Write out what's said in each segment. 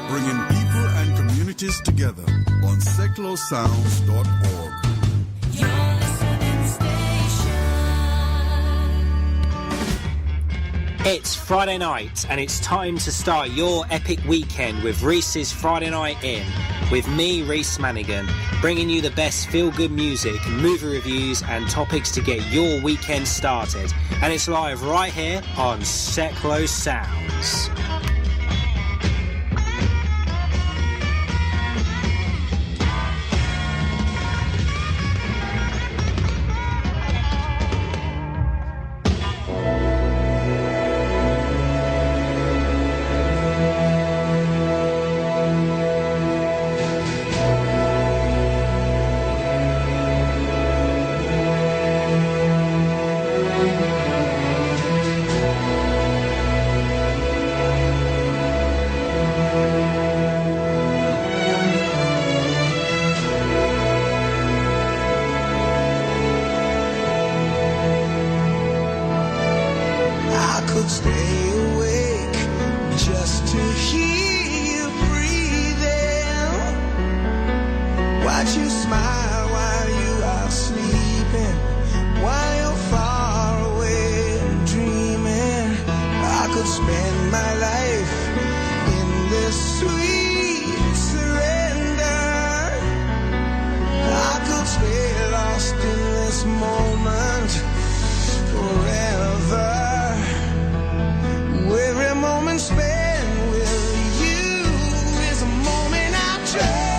Bringing people and communities together on seclosounds.org. It's Friday night and it's time to start your epic weekend with Reece's Friday Night In, with me, Reece Manigan, bringing you the best feel-good music, movie reviews and topics to get your weekend started. And it's live right here on Seclo Sounds. Treasure.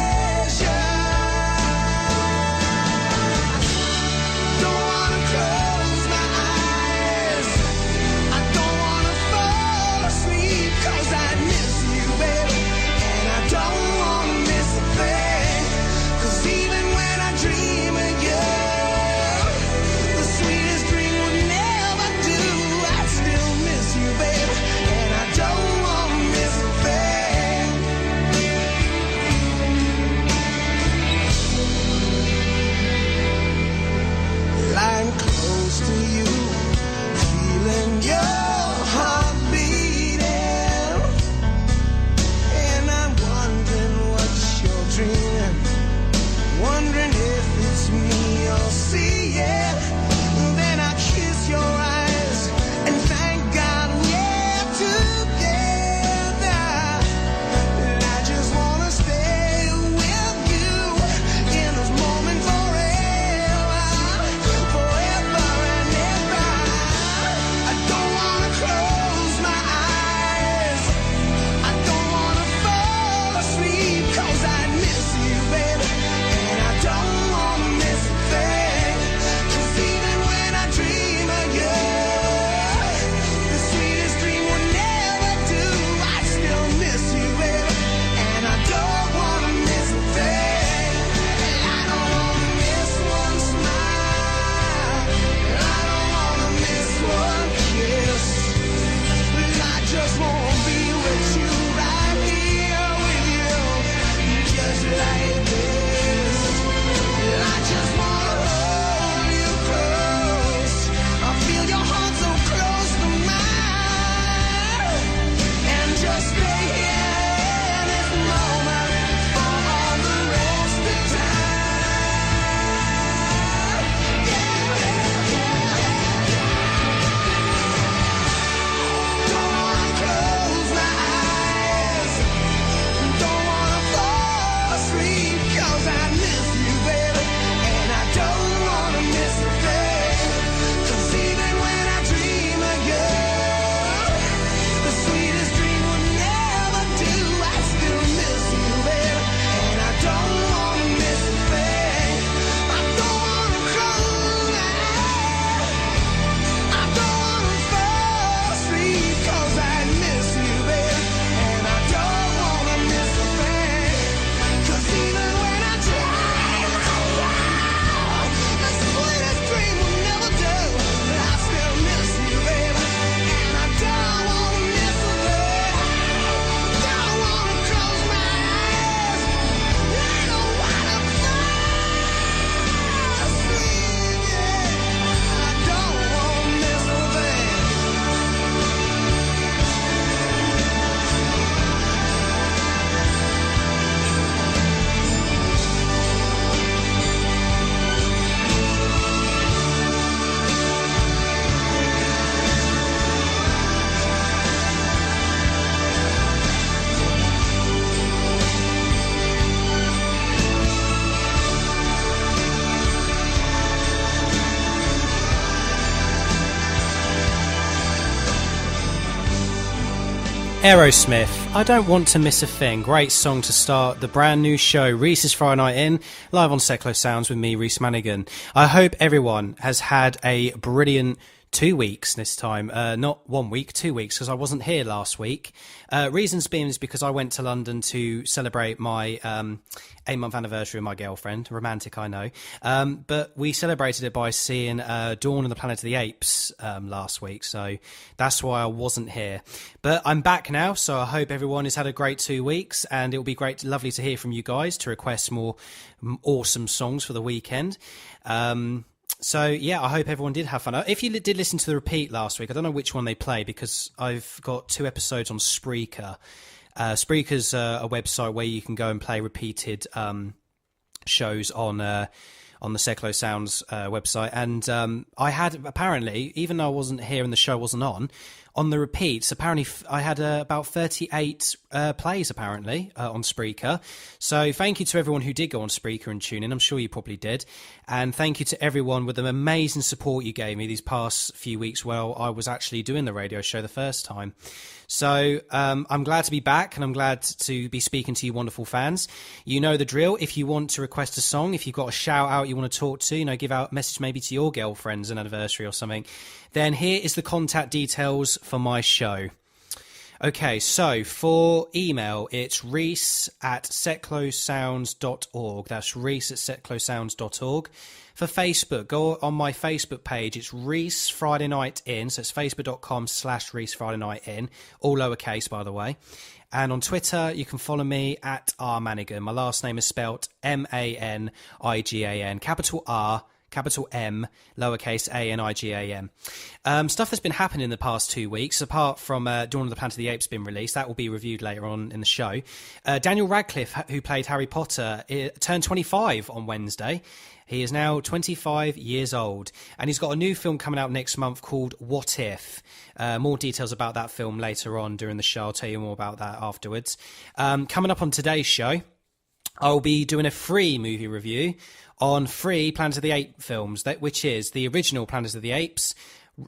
Aerosmith, I Don't Want to Miss a Thing. Great song to start the brand new show, Reece's Friday Night In, live on Seclo Sounds with me, Reece Manigan. I hope everyone has had a brilliant 2 weeks this time. Not 1 week, 2 weeks, because I wasn't here last week. Reasons being is because I went to London to celebrate my 8-month anniversary with my girlfriend. Romantic, I know. But we celebrated it by seeing Dawn of the Planet of the Apes last week, so that's why I wasn't here. But I'm back now, so I hope everyone has had a great 2 weeks, and it'll be lovely to hear from you guys to request more awesome songs for the weekend. So, yeah, I hope everyone did have fun. If you did listen to the repeat last week, I don't know which one they play because I've got 2 episodes on Spreaker. Spreaker's a website where you can go and play repeated shows on the Seclo Sounds website. And I had, apparently, even though I wasn't here and the show wasn't on the repeats, apparently I had about 38 plays, apparently, on Spreaker. So thank you to everyone who did go on Spreaker and tune in. I'm sure you probably did. And thank you to everyone with the amazing support you gave me these past few weeks while I was actually doing the radio show the first time. So I'm glad to be back, and I'm glad to be speaking to you wonderful fans. You know the drill. If you want to request a song, if you've got a shout out you want to talk to, give out a message maybe to your girlfriend's an anniversary or something, then here is the contact details for my show. Okay, so for email, it's reece@seclosounds.org. That's reece@seclosounds.org. For Facebook, go on my Facebook page. It's Reece Friday Night In. So it's facebook.com/Reece Friday Night In. All lowercase, by the way. And on Twitter, you can follow me at @rmanigan. My last name is spelt MANIGAN. Capital R, capital M, lowercase ANIGAN. Stuff that's been happening in the past 2 weeks, apart from Dawn of the Planet of the Apes being released, that will be reviewed later on in the show. Daniel Radcliffe, who played Harry Potter, turned 25 on Wednesday. He is now 25 years old, and he's got a new film coming out next month called What If? More details about that film later on during the show. I'll tell you more about that afterwards. Coming up on today's show, I'll be doing a free movie review on 3 Planet of the Apes films, which is the original Planet of the Apes,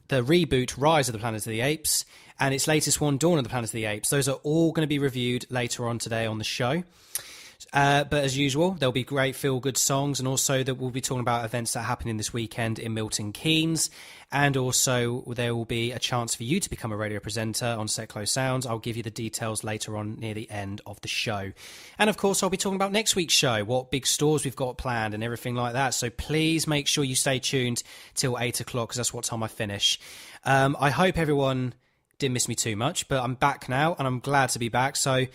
the reboot Rise of the Planet of the Apes, and its latest one, Dawn of the Planet of the Apes. Those are all going to be reviewed later on today on the show. But as usual, there'll be great feel-good songs, and also that we'll be talking about events that are happening this weekend in Milton Keynes, and also there will be a chance for you to become a radio presenter on Seclo Sounds. I'll give you the details later on near the end of the show. And of course, I'll be talking about next week's show, what big stores we've got planned and everything like that. So please make sure you stay tuned till 8 o'clock, because that's what time I finish. I hope everyone didn't miss me too much, but I'm back now, and I'm glad to be back. So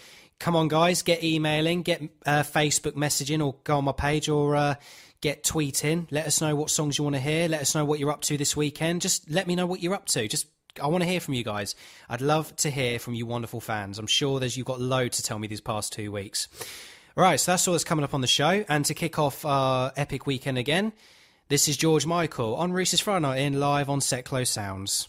come on, guys, get emailing, get Facebook messaging, or go on my page, or get tweeting. Let us know what songs you want to hear. Let us know what you're up to this weekend. Just let me know what you're up to. I want to hear from you guys. I'd love to hear from you wonderful fans. I'm sure you've got loads to tell me these past 2 weeks. All right, so that's all that's coming up on the show. And to kick off our epic weekend again, this is George Michael on Reece's Friday Night In, live on Seclo Sounds.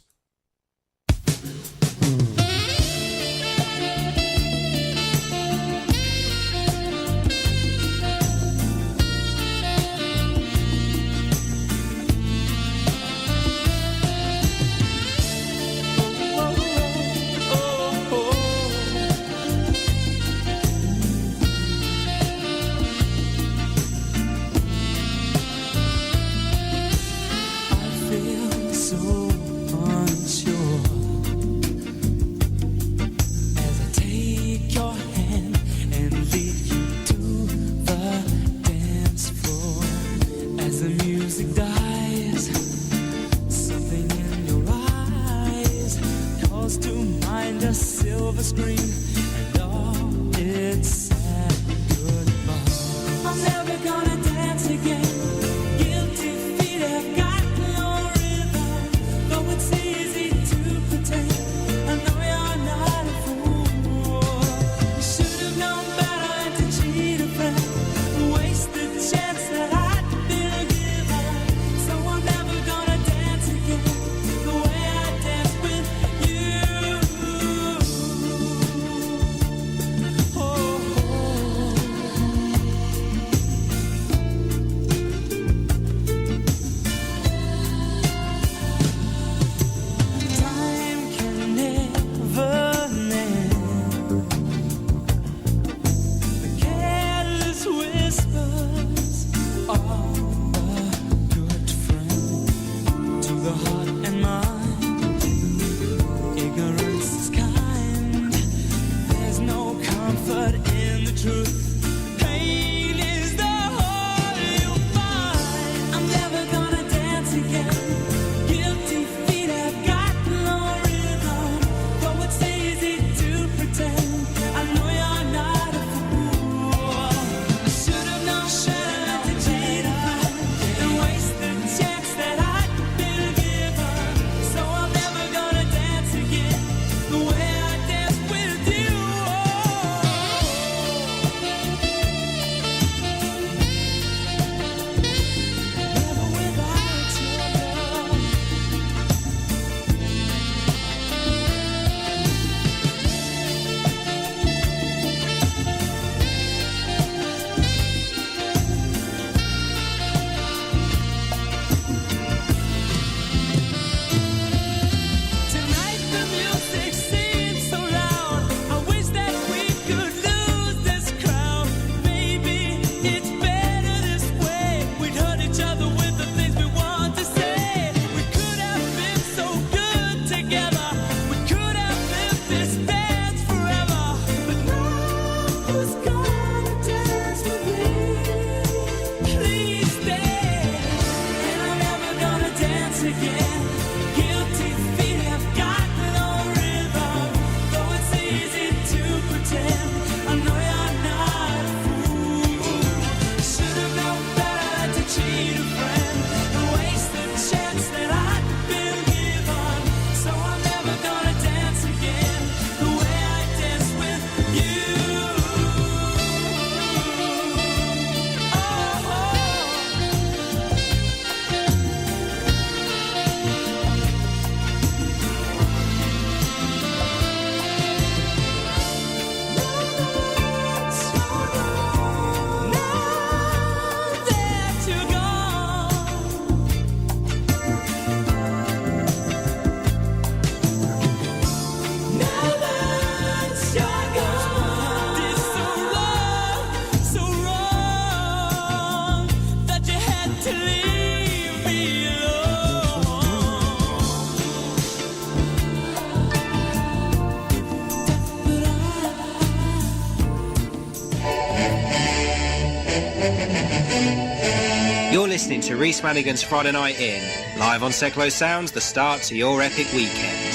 listening to Reece Madigan's Friday Night In, live on Seclo Sounds, the start to your epic weekend.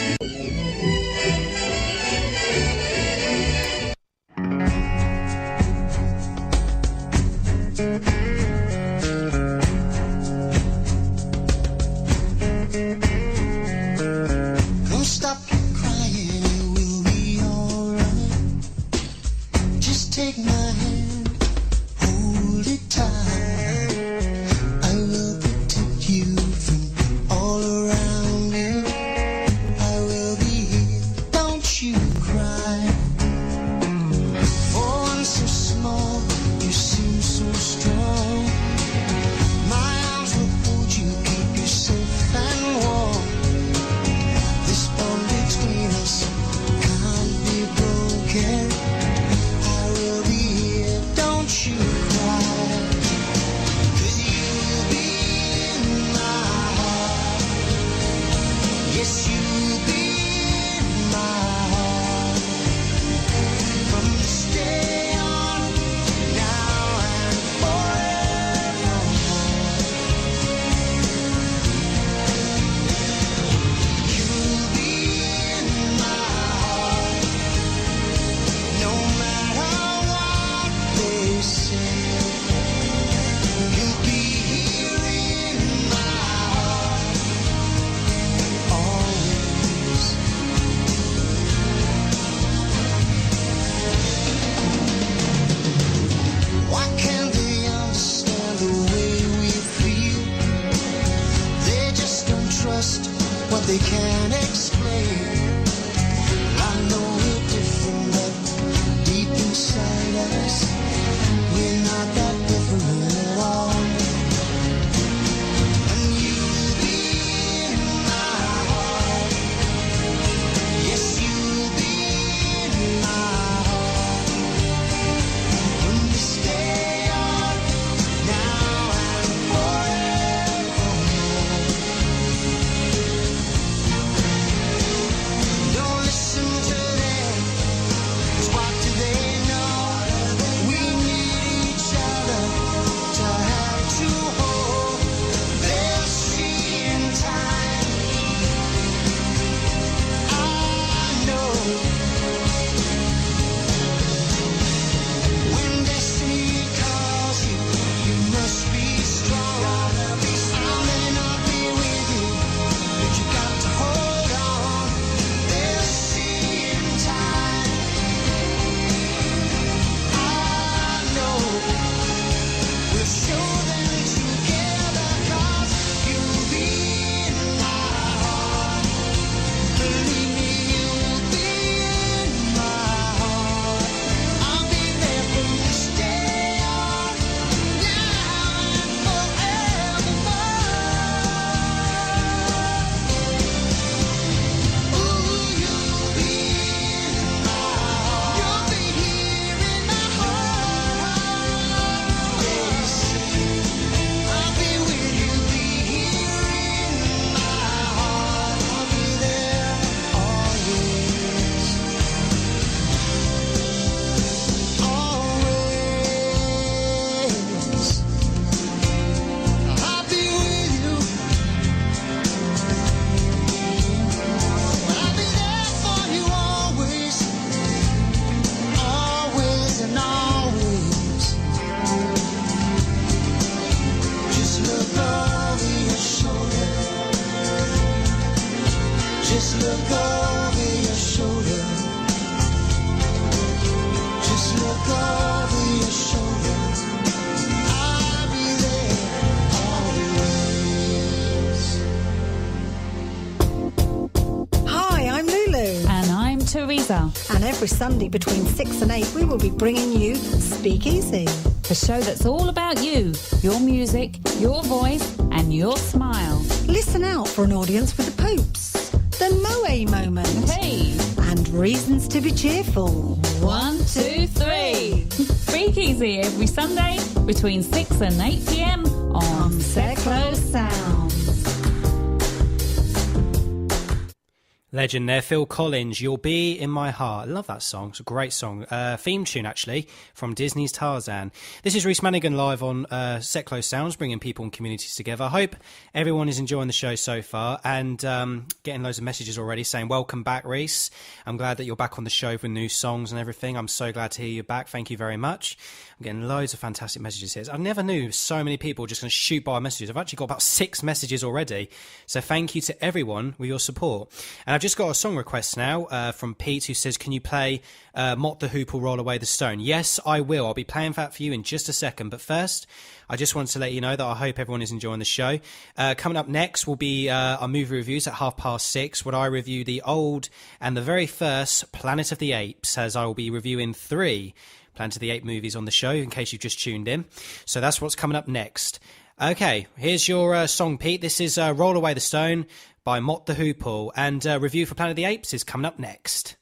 And every Sunday between 6 and 8 we will be bringing you Speakeasy, a show that's all about you, your music, your voice and your smile. Listen out for an audience with the Popes, the Moe moment, hey, and reasons to be cheerful. 1, 2, 3. Speakeasy every Sunday between 6 and 8 p.m. on Seclo Sounds. Legend there, Phil Collins, You'll Be in My Heart. I love that song. It's a great song. Theme tune, actually, from Disney's Tarzan. This is Reece Manigan live on Seclo Sounds, bringing people and communities together. I hope everyone is enjoying the show so far and getting loads of messages already saying, welcome back, Reece. I'm glad that you're back on the show with new songs and everything. I'm so glad to hear you back. Thank you very much. I'm getting loads of fantastic messages here. I never knew so many people just going to shoot by messages. I've actually got about 6 messages already. So thank you to everyone with your support. And I've just got a song request now from Pete, who says, can you play Mott the Hoople, Roll Away the Stone? Yes, I will. I'll be playing that for you in just a second. But first, I just wanted to let you know that I hope everyone is enjoying the show. Coming up next will be our movie reviews at 6:30, where I review the old and the very first Planet of the Apes, as I will be reviewing 3 Planet of the Apes movies on the show, in case you've just tuned in. So that's what's coming up next. Okay, here's your song, Pete. This is Roll Away the Stone by Mott the Hoople, and review for Planet of the Apes is coming up next.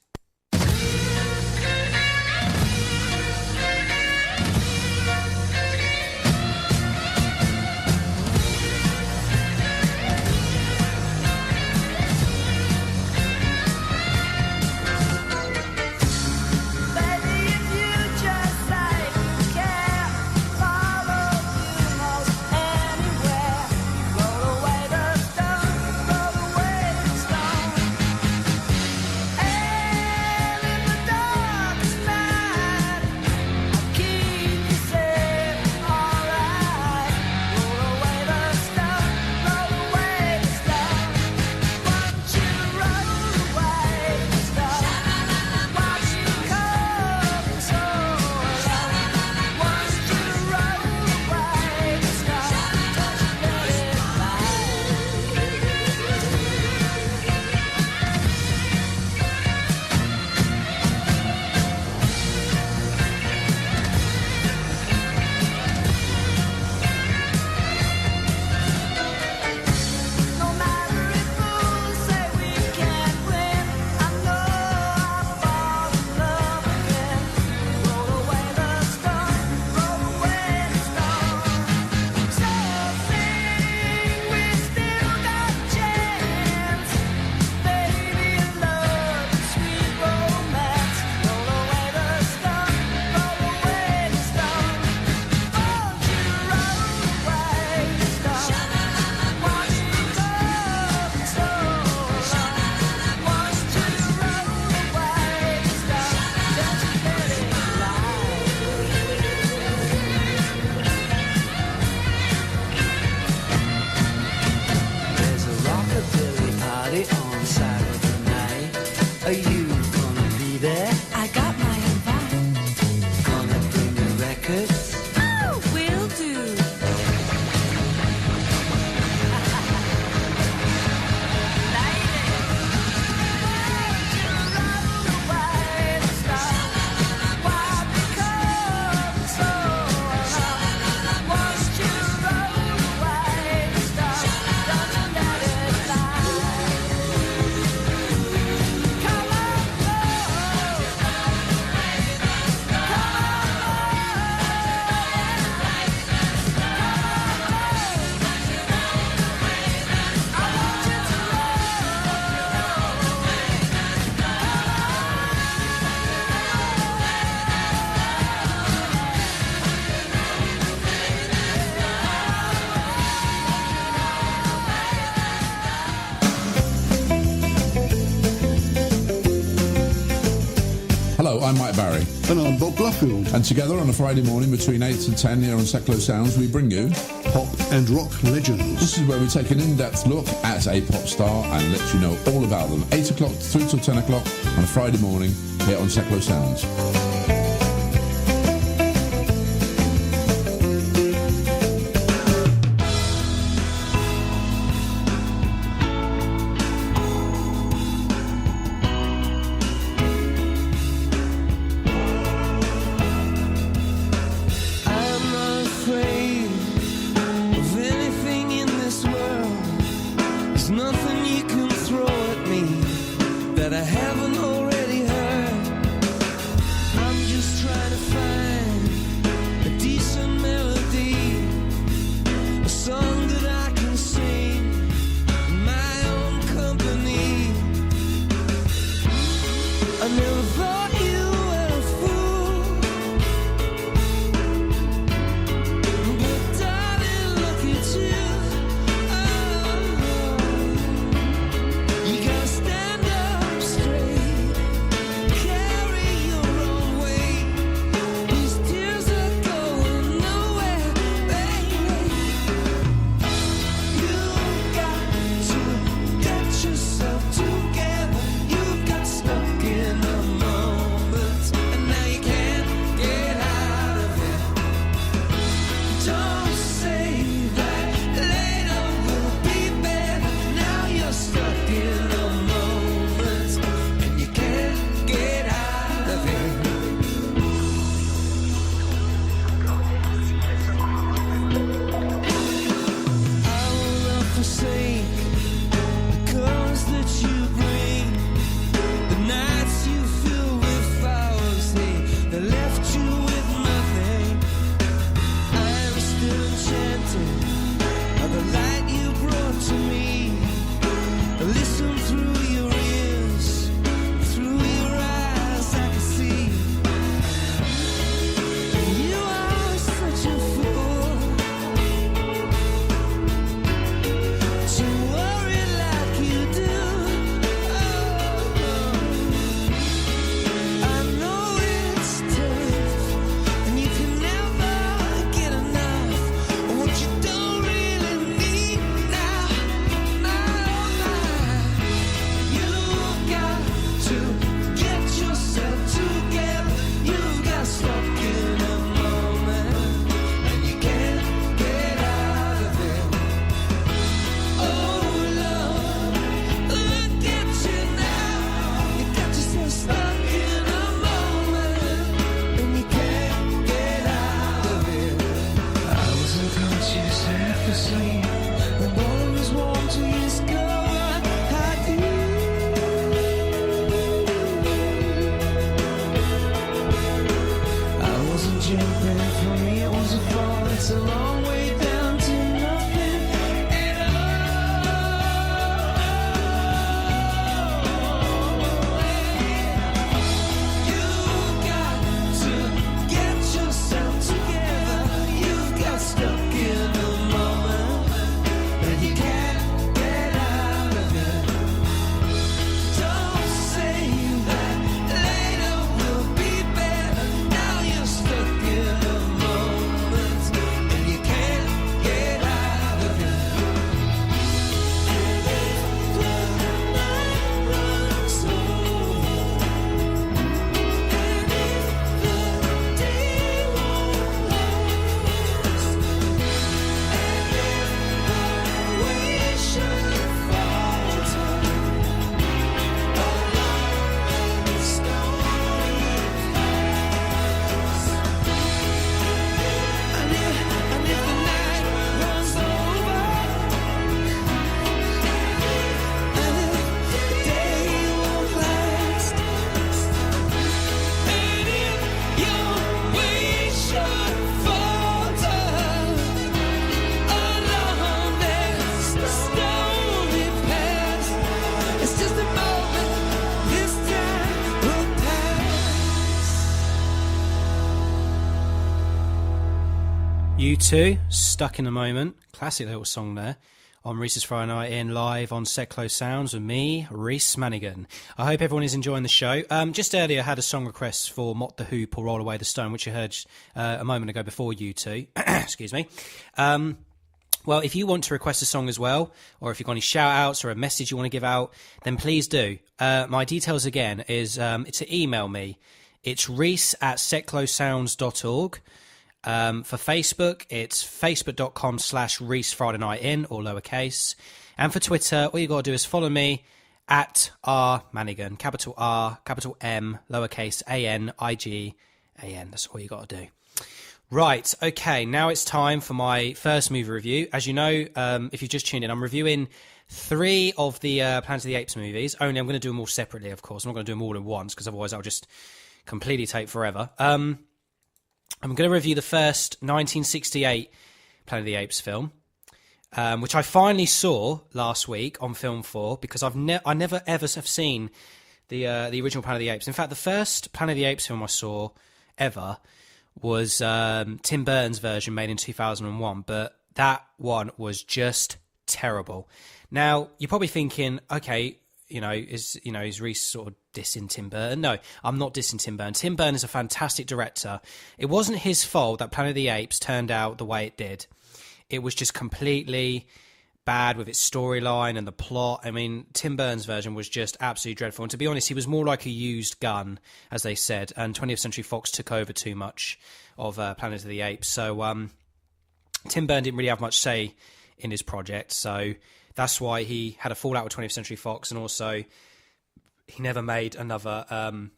Hello, I'm Mike Barry. And I'm Bob Bluffield. And together on a Friday morning between 8 and 10 here on Seclo Sounds, we bring you Pop and Rock Legends. This is where we take an in-depth look at a pop star and let you know all about them. 8 o'clock through till 10 o'clock on a Friday morning here on Seclo Sounds. That I haven't already heard. I never thought you were a fool, but darling, look at you. Oh, you gotta stand up straight, carry your own weight. These tears are going nowhere, baby. You got to get yourself together. You got stuck in a moment, and now you can't get out of it. Don't say that later will be better. Now you're stuck in a moment, and you can't get out of it. I will not forsake the colors that you bring, the nights you fill with flowers, they left you with nothing. I am still enchanted by the light you brought to me. I listen through your ears, through your eyes I can see. You are such a fool to worry like you do. I know it's tough, and you can never get enough of what you don't really need now. You've got to get yourself together. You got stuck in a moment, and you can't get out of it. Oh Lord, look at you now. You got yourself stuck in a moment, and you can't get out of it. I was unconscious half asleep, the morning was warm to discover I do. I wasn't jumping, for me it was a fall. It's a long way down to nothing at all. You got to get yourself together. You've got stuck in a moment, and you can't get out of it. Don't say that later will be better. Now you're stuck in a moment, and you can't get out of it. And if the night runs over, and if the day won't last, and if we should falter along the stony paths, and if the night runs over, and if the day won't last, and if your way should falter along this stony path, it's just a moment, this time will pass. You too, Stuck in a Moment. Classic little song there on Reece's Friday Night In, live on Set Close Sounds with me, Reece Manigan. I hope everyone is enjoying the show. Just earlier I had a song request for Mott the Hoop or Roll Away the Stone, which you heard a moment ago before you two. Excuse me. Well, if you want to request a song as well, or if you've got any shout-outs or a message you want to give out, then please do. My details again is to email me. It's reece@setclosesounds.org. For Facebook, it's facebook.com/Reece Friday Night In, all lowercase. And for Twitter, all you got to do is follow me at R Manigan, capital R, capital M, lowercase ANIGAN. That's all you got to do. Right, okay, now it's time for my first movie review. As you know, if you've just tuned in, I'm reviewing 3 of the Planet of the Apes movies. Only I'm going to do them all separately, of course. I'm not going to do them all at once, because otherwise I'll just completely take forever. I'm going to review the first 1968 Planet of the Apes film, which I finally saw last week on Film 4, because I never ever have seen the original Planet of the Apes. In fact, the first Planet of the Apes film I saw ever was Tim Burton's version made in 2001, but that one was just terrible. Now, you're probably thinking, okay, is Reece sort of dissing Tim Burton? No, I'm not dissing Tim Burton. Tim Burton is a fantastic director. It wasn't his fault that Planet of the Apes turned out the way it did. It was just completely bad with its storyline and the plot. I mean, Tim Burton's version was just absolutely dreadful. And to be honest, he was more like a used gun, as they said. And 20th Century Fox took over too much of Planet of the Apes. So Tim Burton didn't really have much say in his project. So that's why he had a fallout with 20th Century Fox. And also, he never made another Planet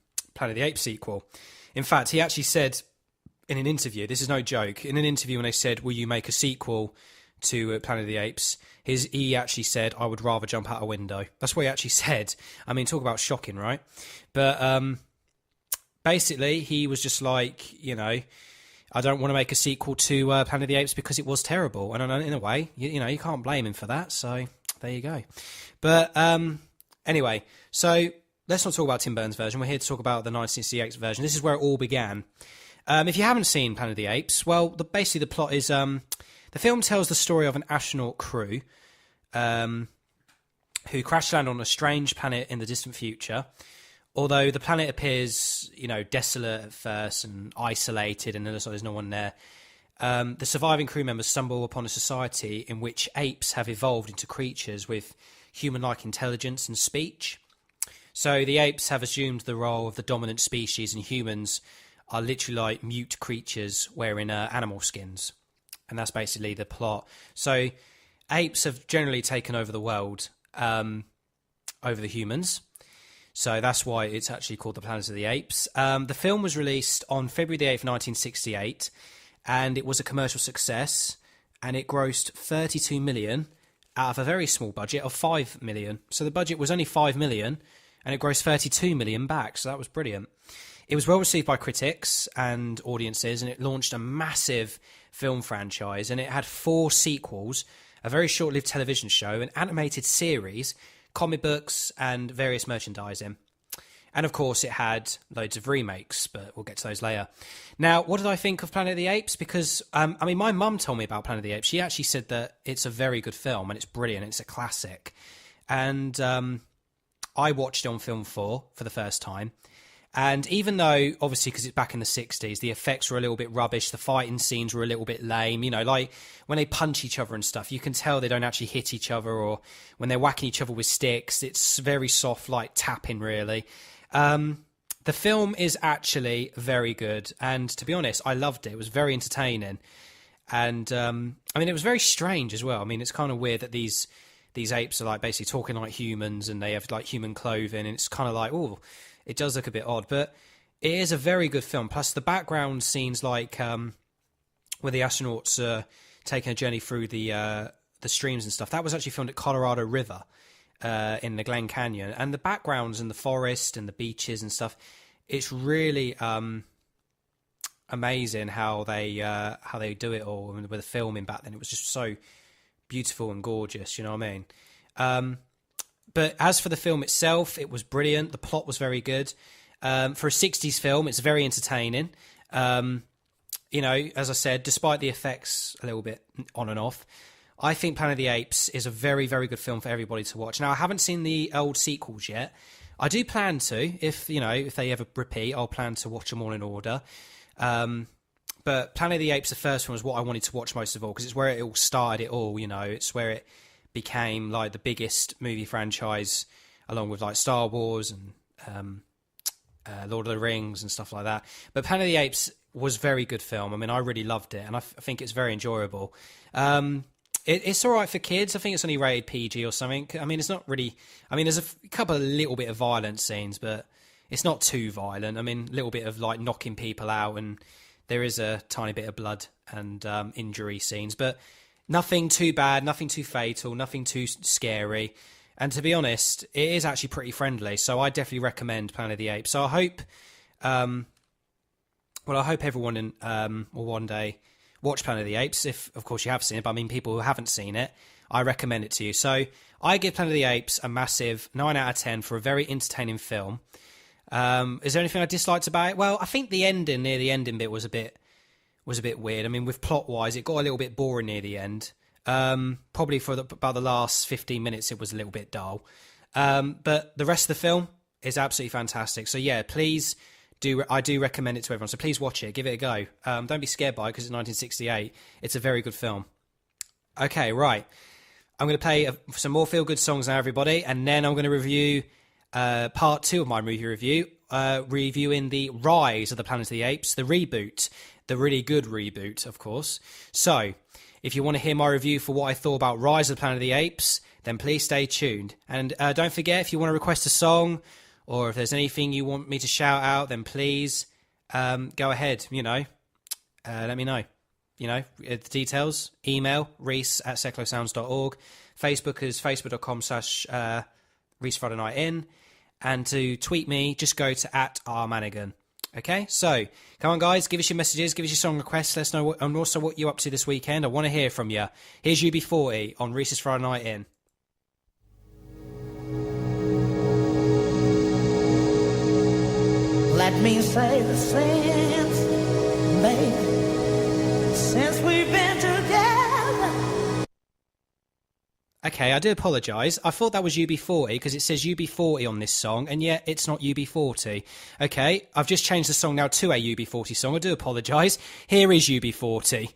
of the Apes sequel. In fact, he actually said in an interview, this is no joke, in an interview when they said, will you make a sequel to Planet of the Apes, he actually said, I would rather jump out a window. That's what he actually said. I mean, talk about shocking, right? But basically, he was just like, I don't want to make a sequel to Planet of the Apes because it was terrible. And in a way, you can't blame him for that. So there you go. But anyway, so let's not talk about Tim Burton's version. We're here to talk about the 1968 version. This is where it all began. If you haven't seen Planet of the Apes, well, basically the plot is the film tells the story of an astronaut crew who crash land on a strange planet in the distant future. Although the planet appears, desolate at first and isolated, and there's no one there, the surviving crew members stumble upon a society in which apes have evolved into creatures with human-like intelligence and speech. So the apes have assumed the role of the dominant species, and humans are literally like mute creatures wearing animal skins. And that's basically the plot. So apes have generally taken over the world over the humans. So that's why it's actually called The Planet of the Apes. The film was released on February the 8th, 1968, and it was a commercial success, and it grossed 32 million out of a very small budget of 5 million. So the budget was only 5 million, and it grossed 32 million back, so that was brilliant. It was well received by critics and audiences, and it launched a massive film franchise, and it had 4 sequels, a very short-lived television show, an animated series, comic books, and various merchandising. And of course, it had loads of remakes, but we'll get to those later. Now, what did I think of Planet of the Apes? Because, my mum told me about Planet of the Apes. She actually said that it's a very good film, and it's brilliant, it's a classic. And I watched it on Film 4 for the first time. And even though, obviously, because it's back in the 60s, the effects were a little bit rubbish, the fighting scenes were a little bit lame, like when they punch each other and stuff, you can tell they don't actually hit each other, or when they're whacking each other with sticks, it's very soft, like tapping, really. The film is actually very good, and to be honest, I loved it. It was very entertaining. And, it was very strange as well. It's kind of weird that these apes are, like, basically talking like humans, and they have, like, human clothing, and it's kind of like, oh, it does look a bit odd, but it is a very good film. Plus, the background scenes, like where the astronauts are taking a journey through the streams and stuff, that was actually filmed at Colorado River in the Glen Canyon. And the backgrounds and the forest and the beaches and stuff, it's really amazing how they do it all. With the filming back then, it was just so beautiful and gorgeous. You know what I mean? But as for the film itself, it was brilliant. The plot was very good. For a 60s film, it's very entertaining. As I said, despite the effects a little bit on and off, I think Planet of the Apes is a very, very good film for everybody to watch. Now, I haven't seen the old sequels yet. I do plan to. If they ever repeat, I'll plan to watch them all in order. But Planet of the Apes, the first one, was what I wanted to watch most of all, because it's where it all started it all, It's where it became like the biggest movie franchise, along with like Star Wars and Lord of the Rings and stuff like that. But Planet of the Apes was a very good film. I really loved it, and I think it's very enjoyable. It's all right for kids. I think it's only rated PG or something. It's not really. There's a couple of little bit of violent scenes, but it's not too violent. A little bit of like knocking people out, and there is a tiny bit of blood and injury scenes, but nothing too bad, nothing too fatal, nothing too scary. And to be honest, it is actually pretty friendly. So I definitely recommend Planet of the Apes. So I hope, I hope everyone will one day watch Planet of the Apes. If, of course, you have seen it. But people who haven't seen it, I recommend it to you. So I give Planet of the Apes a massive 9 out of 10 for a very entertaining film. Is there anything I disliked about it? Well, I think the ending, near the ending bit, was a bit weird. I mean, with plot-wise, it got a little bit boring near the end. Probably for about the last 15 minutes, it was a little bit dull. But the rest of the film is absolutely fantastic. So yeah, please I do recommend it to everyone. So please watch it, give it a go. Don't be scared by it because it's 1968. It's a very good film. Okay, right. I'm going to play some more feel-good songs now, everybody, and then I'm going to review part 2 of my movie review, reviewing the Rise of the Planet of the Apes, the reboot, the really good reboot, of course. So, if you want to hear my review for what I thought about Rise of the Planet of the Apes, then please stay tuned. And don't forget, if you want to request a song, or if there's anything you want me to shout out, then please go ahead, let me know. The details, email, reece@seclosounds.org, Facebook is facebook.com/Reece Friday Night In, and to tweet me, just go to @rmanigan. Okay, so come on, guys, give us your messages, give us your song requests. Let us know and also what you're up to this weekend. I want to hear from you. Here's UB40 on Reece's Friday Night In. Let me say the since, baby, since we've been together. Okay, I do apologise. I thought that was UB40 because it says UB40 on this song, and yet it's not UB40. Okay, I've just changed the song now to a UB40 song. I do apologise. Here is UB40.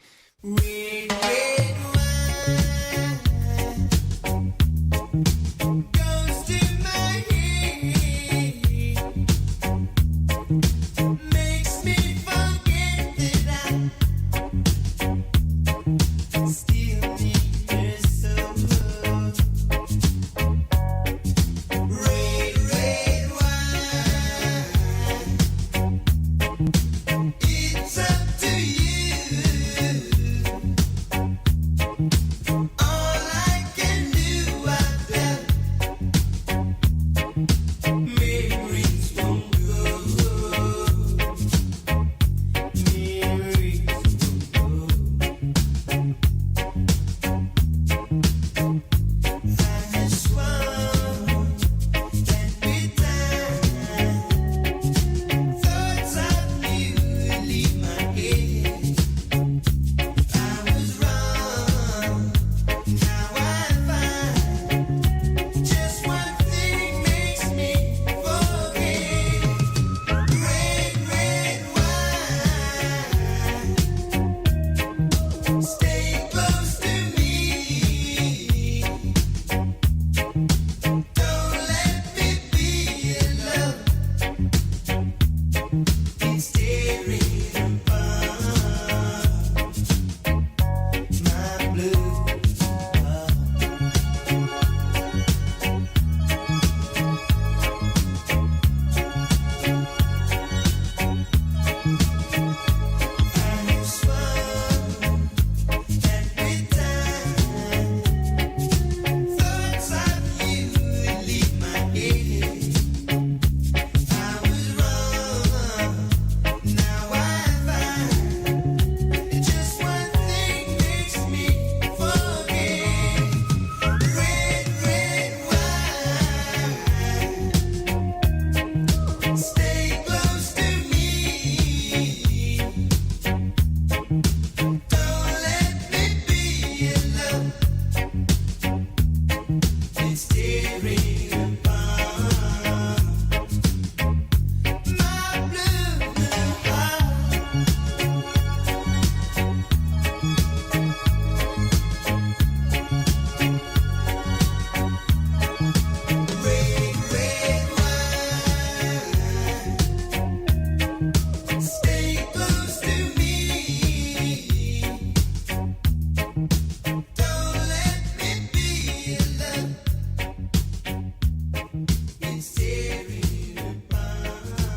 It's up to you.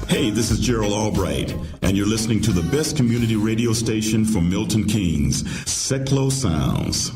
Hey, this is Gerald Albright, and you're listening to the best community radio station for Milton Keynes, Seclo Sounds.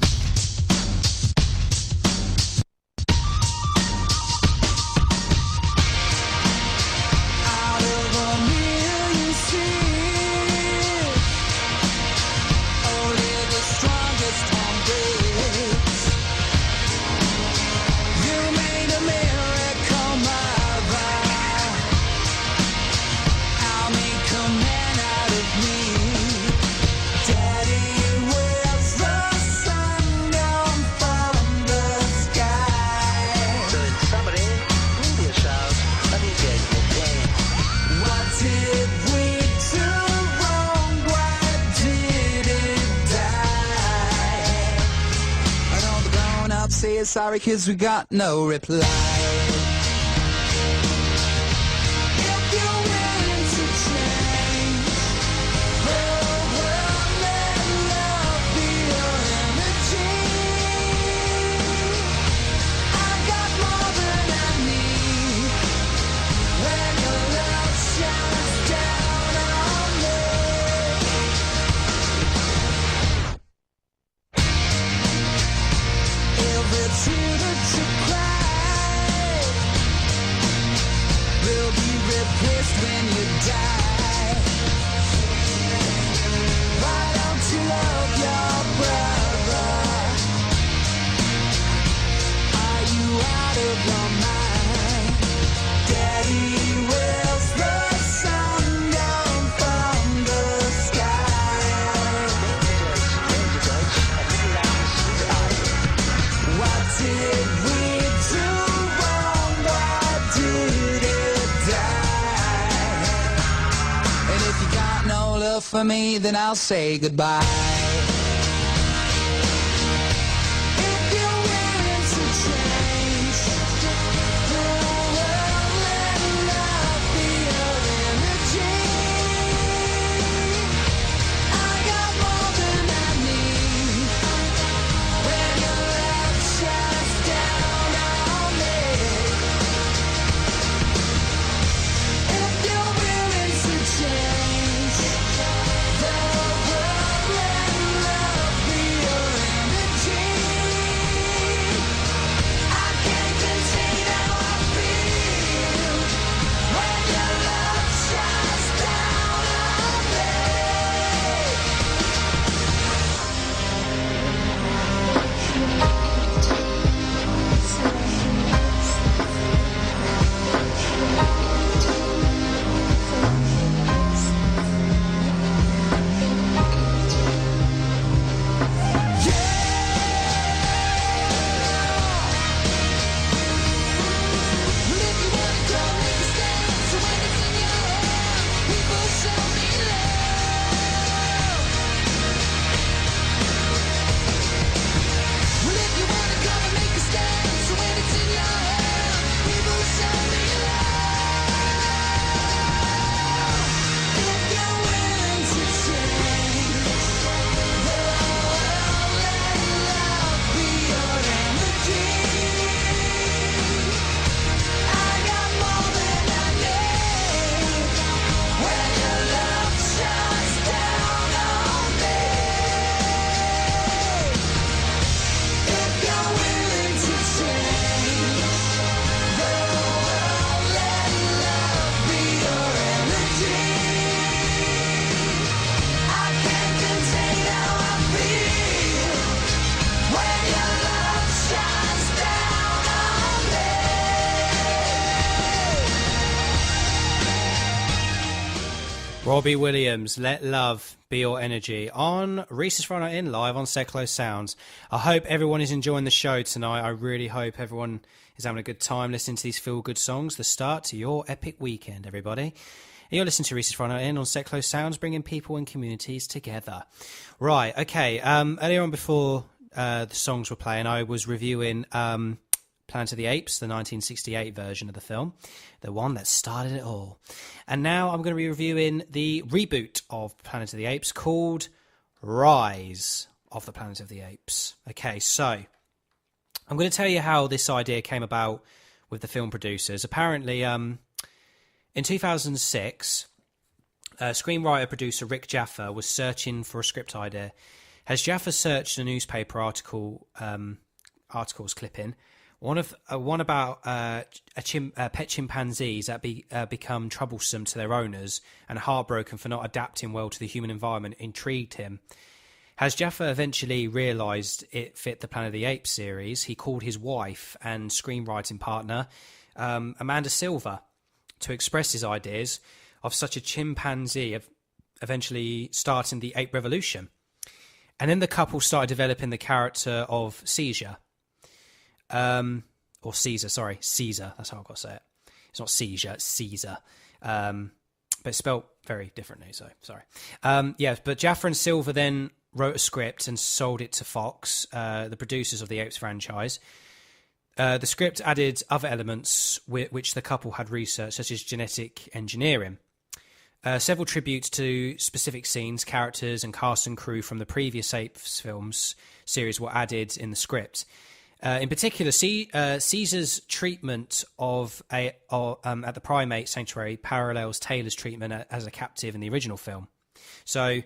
sorry 'cause we got no reply. If you're willing to change the world, let love be your energy. I got more than I need when your love shines down on me. Every tear that you cry will be replaced when you die. Why don't you love your brother? Are you out of your mind? Daddy wills the sun down from the sky. What did we do wrong? Why did it die? And if you got no love for me, then I'll say goodbye. If you're willing to change the world, let love be your energy. I got more than I need when your love shines down on me. If you're willing to change the world, let love be your energy. I can't contain how I feel when your love shines down on me. Robbie Williams, Let Love Be Your Energy on Reese's Friday Night In, live on Seclo Sounds. I hope everyone is enjoying the show tonight. I really hope everyone is having a good time listening to these feel-good songs, the start to your epic weekend, everybody. And you're listening to Reese's Friday Night In on Seclo Sounds, bringing people and communities together. Right, okay, earlier on before the songs were playing, I was reviewing Planet of the Apes, the 1968 version of the film, the one that started it all. And now I'm going to be reviewing the reboot of Planet of the Apes called Rise of the Planet of the Apes. Okay, so I'm going to tell you how this idea came about with the film producers. Apparently, in 2006, screenwriter-producer Rick Jaffa was searching for a script idea. As Jaffa searched a newspaper articles clipping, one about pet chimpanzees that become troublesome to their owners and heartbroken for not adapting well to the human environment intrigued him. As Jaffa eventually realised it fit the Planet of the Apes series, he called his wife and screenwriting partner, Amanda Silver, to express his ideas of such a chimpanzee eventually starting the ape revolution. And then the couple started developing the character of Caesar. Or Caesar, sorry. Caesar, that's how I've got to say it. It's not seizure, it's Caesar. But it's spelled very differently, so sorry. But Jaffa and Silver then wrote a script and sold it to Fox, the producers of the Apes franchise. The script added other elements which the couple had researched, such as genetic engineering. Several tributes to specific scenes, characters, and cast and crew from the previous Apes films series were added in the script. In particular, Caesar's treatment at the primate sanctuary parallels Taylor's treatment as a captive in the original film. So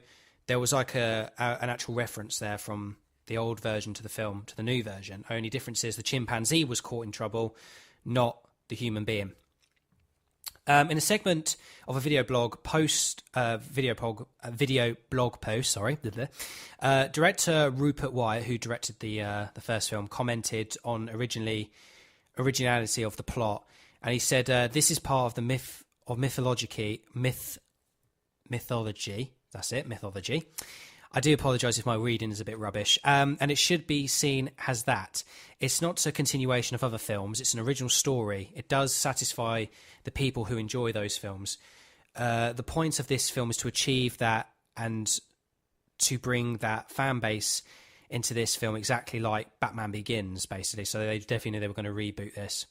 there was like an actual reference there from the old version to the film to the new version. Only difference is the chimpanzee was caught in trouble, not the human being. In a segment of a video blog post, director Rupert Wyatt, who directed the first film, commented on originality of the plot, and he said, "This is part of the mythology. That's it, mythology. I do apologise if my reading is a bit rubbish, and it should be seen as that. It's not a continuation of other films, it's an original story. It does satisfy the people who enjoy those films. The point of this film is to achieve that and to bring that fan base into this film exactly like Batman Begins, basically. So they definitely knew they were going to reboot this."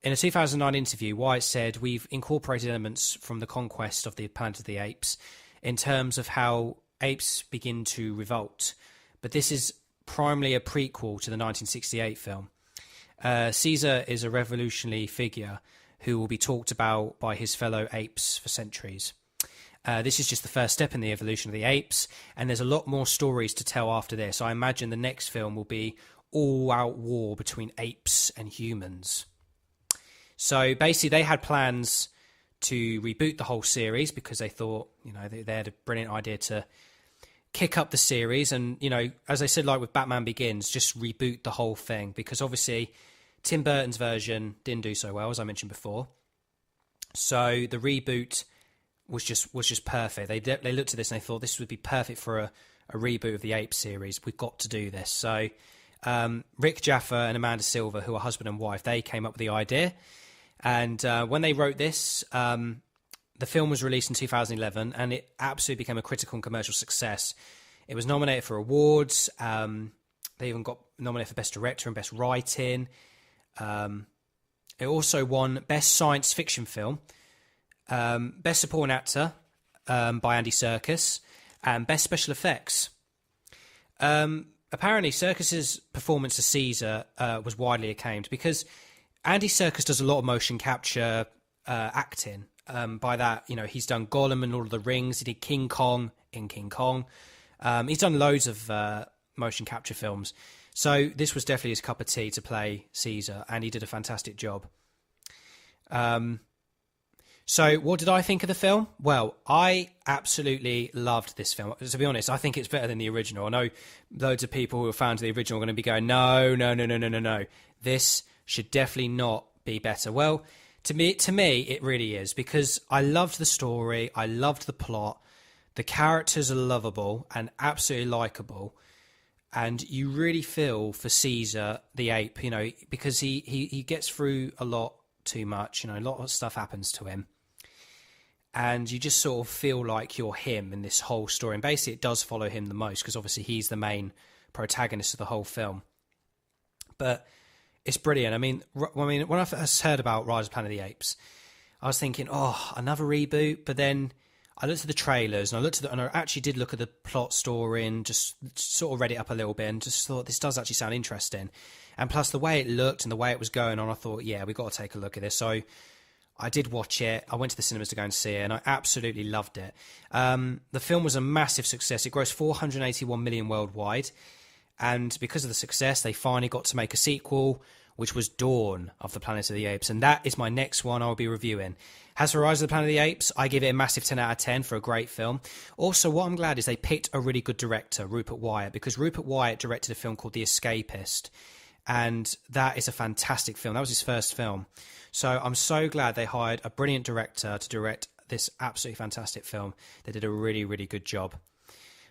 In a 2009 interview, Wyatt said, "We've incorporated elements from the conquest of the Planet of the Apes in terms of how apes begin to revolt, but this is primarily a prequel to the 1968 film. Caesar is a revolutionary figure who will be talked about by his fellow apes for centuries. This is just the first step in the evolution of the apes, and there's a lot more stories to tell after this. I imagine the next film will be all-out war between apes and humans." So basically they had plans to reboot the whole series because they thought, they had a brilliant idea to kick up the series. And, as I said, like with Batman Begins, just reboot the whole thing, because obviously Tim Burton's version didn't do so well, as I mentioned before. So the reboot was just perfect. They looked at this and they thought this would be perfect for a reboot of the Ape series. We've got to do this. So Rick Jaffa and Amanda Silver, who are husband and wife, they came up with the idea. And when they wrote this, the film was released in 2011, and it absolutely became a critical and commercial success. It was nominated for awards. They even got nominated for Best Director and Best Writing. It also won Best Science Fiction Film, Best Supporting Actor by Andy Serkis, and Best Special Effects. Apparently, Serkis's performance as Caesar was widely acclaimed because Andy Serkis does a lot of motion capture acting. By that, he's done Gollum in Lord of the Rings. He did King Kong in King Kong. He's done loads of motion capture films. So this was definitely his cup of tea to play Caesar, and he did a fantastic job. So what did I think of the film? Well, I absolutely loved this film. To be honest, I think it's better than the original. I know loads of people who are fans of the original are going to be going, no. This should definitely not be better. Well, to me, it really is, because I loved the story. I loved the plot. The characters are lovable and absolutely likable. And you really feel for Caesar, the ape, because he gets through a lot too much. A lot of stuff happens to him. And you just sort of feel like you're him in this whole story. And basically it does follow him the most, because obviously he's the main protagonist of the whole film. But it's brilliant. I mean, when I first heard about Rise of the Planet of the Apes, I was thinking, another reboot. But then I looked at the trailers, and I actually did look at the plot story and just sort of read it up a little bit and just thought this does actually sound interesting. And plus the way it looked and the way it was going on, I thought, yeah, we've got to take a look at this. So I did watch it. I went to the cinemas to go and see it, and I absolutely loved it. The film was a massive success. It grossed $481 million worldwide. And because of the success, they finally got to make a sequel, which was Dawn of the Planet of the Apes. And that is my next one I'll be reviewing. As for Rise of the Planet of the Apes, I give it a massive 10 out of 10 for a great film. Also, what I'm glad is they picked a really good director, Rupert Wyatt, because Rupert Wyatt directed a film called The Escapist. And that is a fantastic film. That was his first film. So I'm so glad they hired a brilliant director to direct this absolutely fantastic film. They did a really, really good job.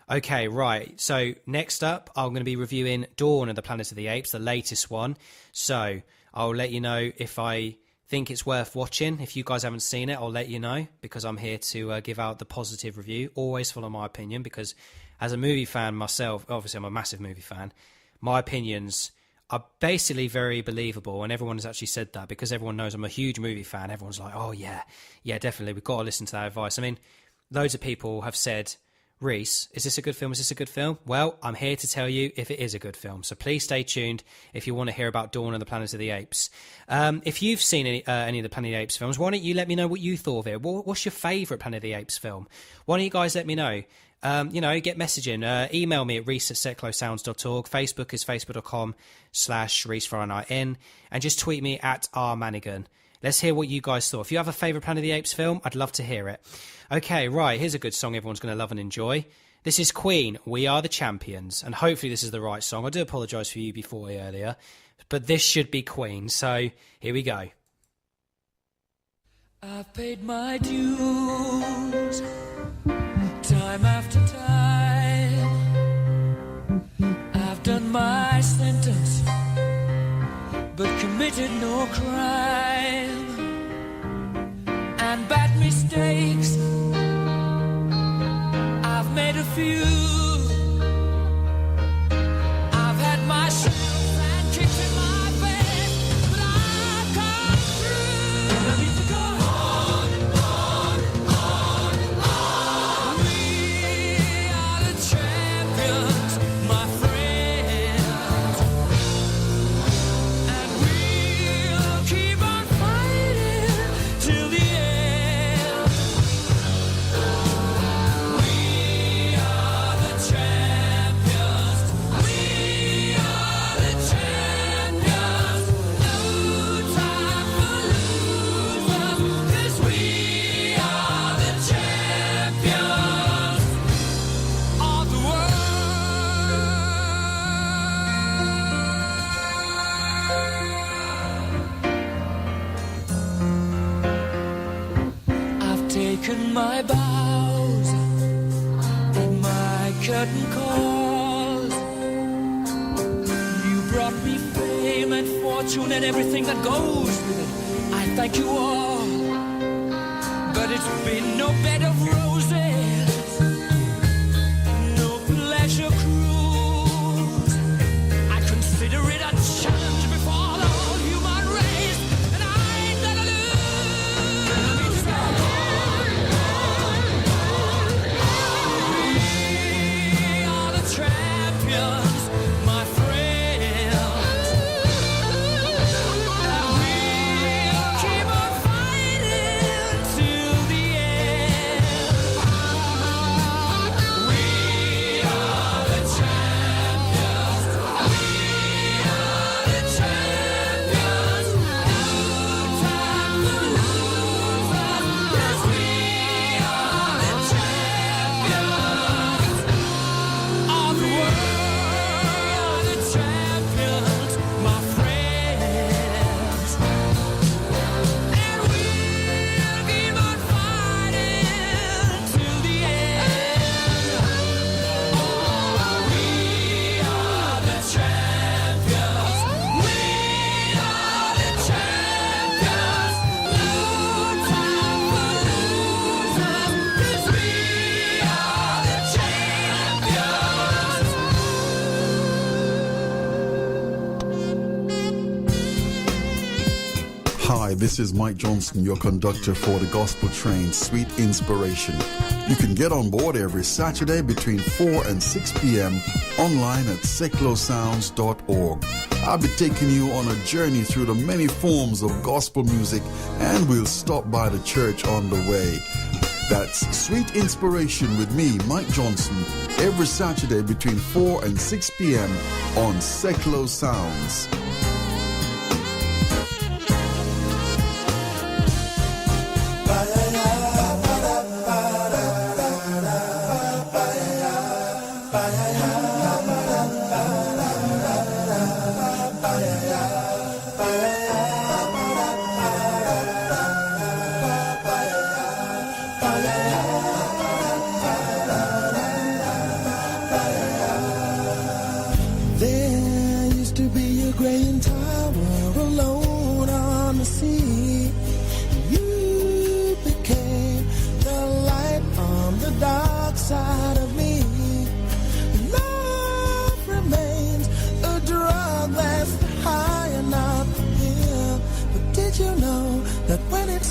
Okay, right. So next up, I'm going to be reviewing Dawn of the Planet of the Apes, the latest one. So I'll let you know if I think it's worth watching. If you guys haven't seen it, I'll let you know, because I'm here to give out the positive review. Always follow my opinion, because as a movie fan myself, obviously I'm a massive movie fan, my opinions are basically very believable, and everyone has actually said that because everyone knows I'm a huge movie fan. Everyone's like, oh yeah, definitely, we've got to listen to that advice. I mean, loads of people have said, Reece, is this a good film? Is this a good film? Well, I'm here to tell you if it is a good film. So please stay tuned if you want to hear about Dawn of the Planet of the Apes. If you've seen any of the Planet of the Apes films, why don't you let me know what you thought of it? What's your favourite Planet of the Apes film? Why don't you guys let me know? Get messaging. Email me at reece@seclosounds.org. Facebook is facebook.com/ReeceFridayNightIn. And just tweet me at @rmanigan. Let's hear what you guys thought. If you have a favourite Planet of the Apes film, I'd love to hear it. Okay, right, here's a good song everyone's going to love and enjoy. This is Queen, We Are the Champions, and hopefully this is the right song. I do apologise for you before earlier, but this should be Queen, so here we go. I've paid my dues, time after time. I've done my sentence, but committed no crime. And bad mistakes, I've made a few. I've had my shouts and kicks in my face, but I've come through. I need to go on. We are the champions, my friends, and we'll keep on fighting till the end. We are the champions. We are the champions. No time for losers, 'cause we are the champions of the world. I've taken my bows at my curtain calls. You brought me fame and fortune and everything that goes with it. I thank you all, but it's been no bed of roses, no pleasure cruise. I consider it a challenge before the whole human race, and I ain't gonna lose. We are the champions, my friends, and we'll keep on fighting till the end. We are the champions. We are the champions. No time for losers, 'cause we are the champions of the world. The champions, my friends, and we'll keep on fighting till the end. Oh, we are the champions. We are the champions. No time for losers, 'cause we are the champions. Hi, this is Mike Johnson, your conductor for the gospel train Sweet Inspiration. You can get on board every Saturday between 4 and 6 p.m. online at seclosounds.org. I'll be taking you on a journey through the many forms of gospel music, and we'll stop by the church on the way. That's Sweet Inspiration with me, Mike Johnson, every Saturday between 4 and 6 p.m. on Seclo Sounds. There used to be a great tower alone on the sea. You became the light on the dark side of me. Love remains a drug that's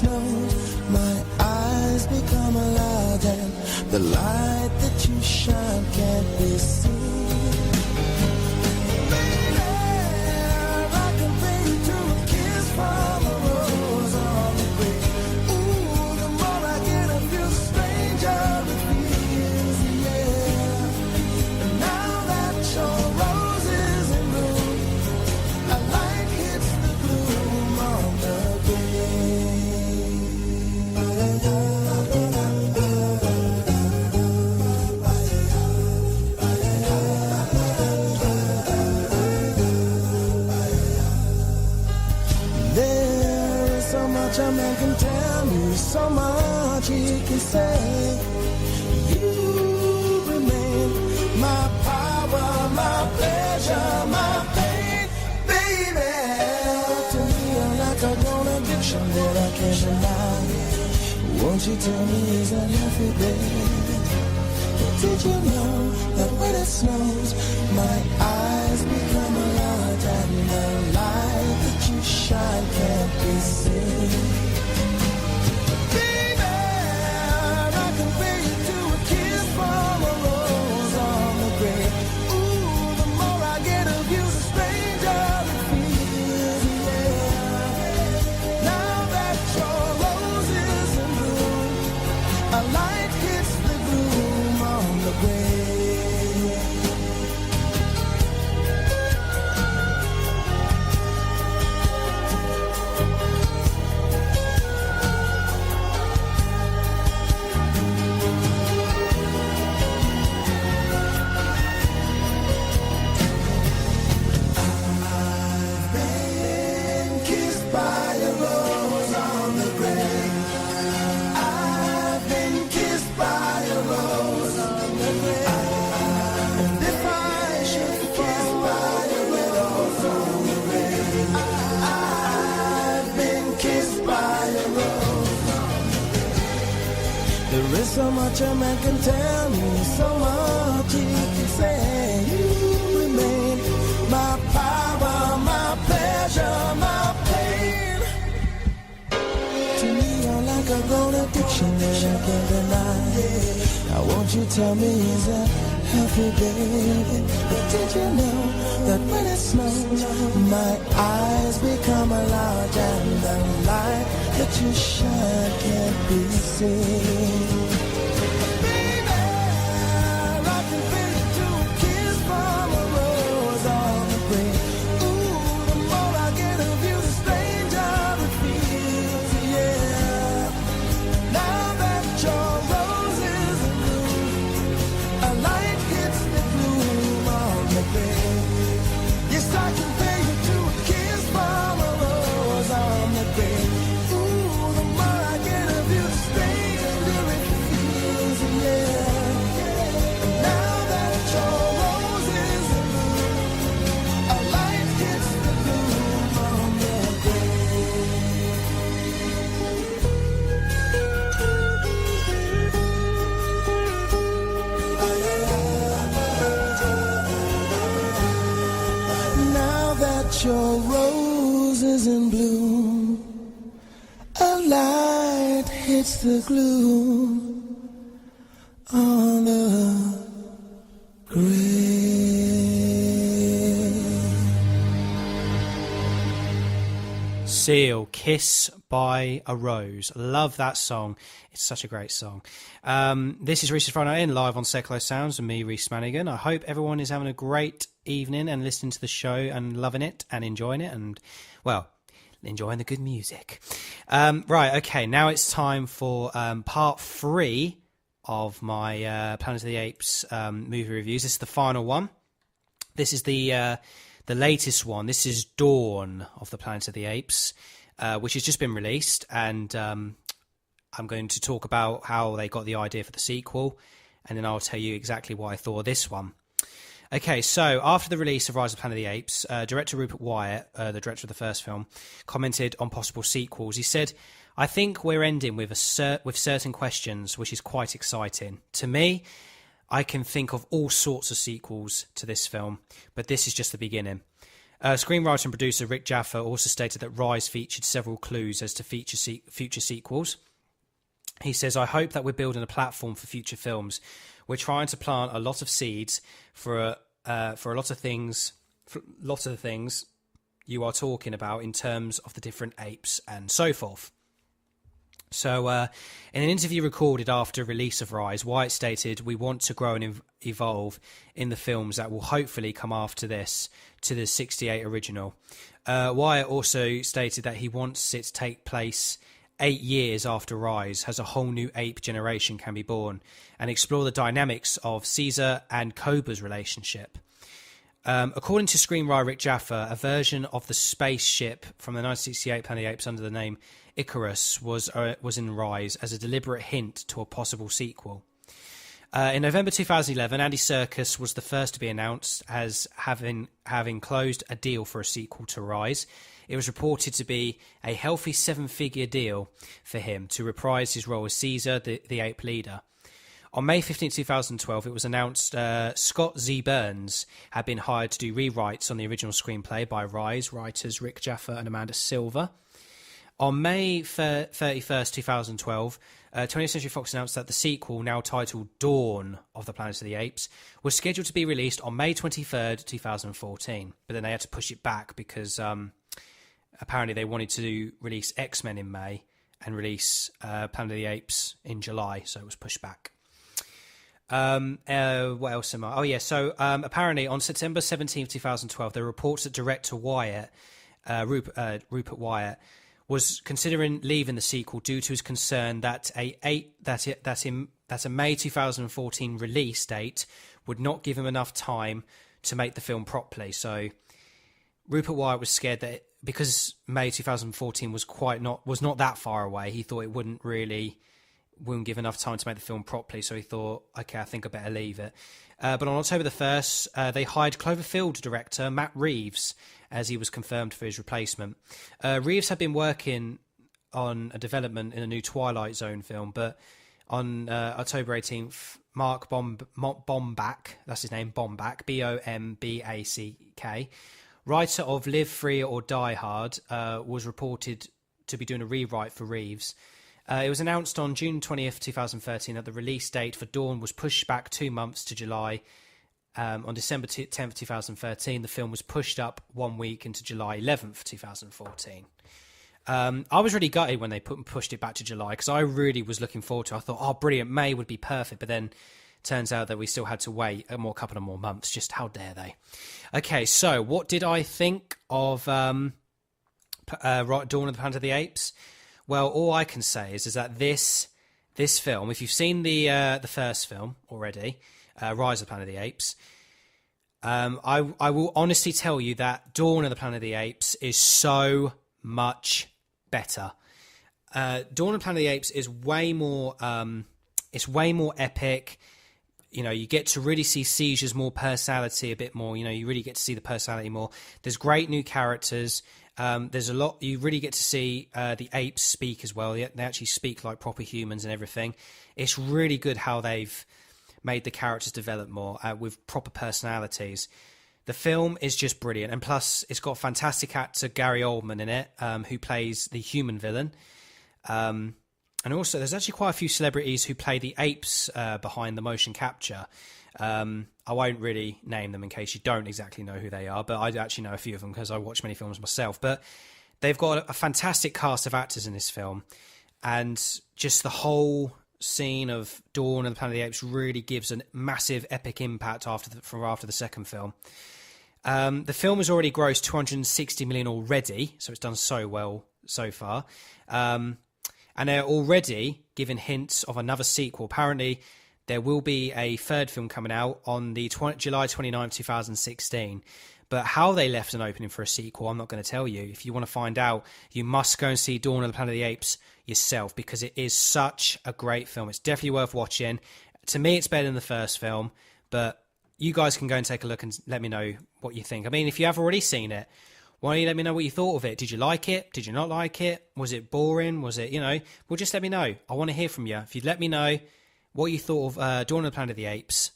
snows, my eyes become alive and the light that you shine can't be seen. Baby, I compare you to a kiss from a rose on the grave. Ooh, the more I get of you, the stranger it feels, yeah. And now that your rose is in bloom, a light hits the gloom on the grave. There is so much a man can tell me, so much he can say. You remain my power, my pleasure, my pain, baby. To me, you're like a grown addiction that I can't deny. Won't you tell me is that healthy, baby? Did you know that when it snows, my eyes become a large and the light that you shine can't be seen? Baby, I compare you to a kiss from a rose on the grave. Ooh, the more I get of you, the stranger it feels, yeah. Now that your rose is in bloom, a light hits the gloom on the grave. I've been kissed by a rose on the grave. I've been kissed by a rose on the grave. And if I should fall by a rose on the grave, I've been kissed by a rose on the grave. There is so much a man can tell me, so much he can say. You remain my power, my pleasure, my pain. To me, you're like a grown addiction that I can't deny. Now won't you tell me is that healthy, baby? But did you know that when it snows, my eyes become a large and the light that you shine can't be seen? Baby, I can feel you to a kiss from a rose on the grave. Ooh, the more I get of you, the stranger it feels, yeah. Now that your rose is in bloom, a light hits the gloom on the grave. Yes, I can pay you to a kiss from a rose on the grave. Ooh, the more I get of you, the stranger it feels, yeah. Now that your rose is in bloom, a light hits the gloom on the grave. Now that your rose is in bloom, a light hits the gloom on the grave. Seal, Kiss by a Rose. Love that song. It's such a great song. This is Reece's Friday Night In, live on Catvh Sounds with me, Reece Manigan. I hope everyone is having a great evening and listening to the show and loving it and enjoying it and, well, enjoying the good music. Right, okay, now it's time for part 3 of my Planet of the Apes movie reviews. This is the final one. This is the latest one. This is Dawn of the Planet of the Apes, which has just been released, and I'm going to talk about how they got the idea for the sequel, and then I'll tell you exactly what I thought of this one. Okay, so after the release of Rise of the Planet of the Apes, director Rupert Wyatt, the director of the first film, commented on possible sequels. He said, "I think we're ending with certain questions, which is quite exciting. To me, I can think of all sorts of sequels to this film, but this is just the beginning. Screenwriter and producer Rick Jaffa also stated that Rise featured several clues as to future sequels. He says, "I hope that we're building a platform for future films. We're trying to plant a lot of seeds for a lot of things, you are talking about in terms of the different apes and so forth." So, in an interview recorded after release of Rise, Wyatt stated, "We want to grow and evolve in the films that will hopefully come after this to the 68 original." Wyatt also stated that he wants it to take place 8 years after Rise, as a whole new ape generation can be born, and explore the dynamics of Caesar and Cobra's relationship. According to screenwriter Rick Jaffa, a version of the spaceship from the 1968 Planet of the Apes under the name Icarus was in Rise as a deliberate hint to a possible sequel. In November 2011, Andy Serkis was the first to be announced as having closed a deal for a sequel to Rise. It was reported to be a healthy 7-figure deal for him to reprise his role as Caesar, the ape leader. On May 15, 2012, it was announced Scott Z. Burns had been hired to do rewrites on the original screenplay by Rise writers Rick Jaffa and Amanda Silver. On May 31st, 2012, 20th Century Fox announced that the sequel, now titled Dawn of the Planet of the Apes, was scheduled to be released on May 23rd, 2014. But then they had to push it back because apparently they wanted to release X-Men in May and release Planet of the Apes in July, so it was pushed back. What else am I? Oh, yeah, so apparently on September 17th, 2012, there were reports that director Wyatt, Rupert Wyatt, was considering leaving the sequel due to his concern that a May 2014 release date would not give him enough time to make the film properly. So Rupert Wyatt was scared that because May 2014 was not that far away, he thought it wouldn't give enough time to make the film properly. So he thought, okay, I think I better leave it. But on October the 1st, they hired Cloverfield director Matt Reeves as he was confirmed for his replacement. Reeves had been working on a development in a new Twilight Zone film, but on October 18th, Mark Bomback, that's his name, Bomback, Bomback, writer of Live Free or Die Hard, was reported to be doing a rewrite for Reeves. It was announced on June 20th, 2013 that the release date for Dawn was pushed back 2 months to July. On December 10th, 2013, the film was pushed up 1 week into July 11th, 2014. I was really gutted when they pushed it back to July because I really was looking forward to it. I thought, oh, brilliant, May would be perfect. But then turns out that we still had to wait a couple of more months. Just how dare they? Okay, so what did I think of Dawn of the Planet of the Apes? Well, all I can say is that this film, if you've seen the first film already, Rise of the Planet of the Apes, I will honestly tell you that Dawn of the Planet of the Apes is so much better. Dawn of the Planet of the Apes is way more epic. You know, you get to really see Caesar's more personality a bit more. You know, you really get to see the personality more. There's great new characters. There's a lot. You really get to see the apes speak as well. They actually speak like proper humans and everything. It's really good how they've made the characters develop more with proper personalities. The film is just brilliant, and plus it's got fantastic actor Gary Oldman in it, who plays the human villain. And also, there's actually quite a few celebrities who play the apes behind the motion capture. I won't really name them in case you don't exactly know who they are, but I actually know a few of them because I watch many films myself. But they've got a fantastic cast of actors in this film, and just the whole scene of Dawn of the Planet of the Apes really gives a massive epic impact after the second film. The film has already grossed 260 million already, so it's done so well so far. And they're already giving hints of another sequel. Apparently, there will be a third film coming out on the July 29th, 2016. But how they left an opening for a sequel, I'm not going to tell you. If you want to find out, you must go and see Dawn of the Planet of the Apes yourself, because it is such a great film. It's definitely worth watching. To me, it's better than the first film, but you guys can go and take a look and let me know what you think. I mean, if you have already seen it, why don't you let me know what you thought of it? Did you like it? Did you not like it? Was it boring? Was it, well, just let me know. I want to hear from you. If you'd let me know what you thought of Dawn of the Planet of the Apes,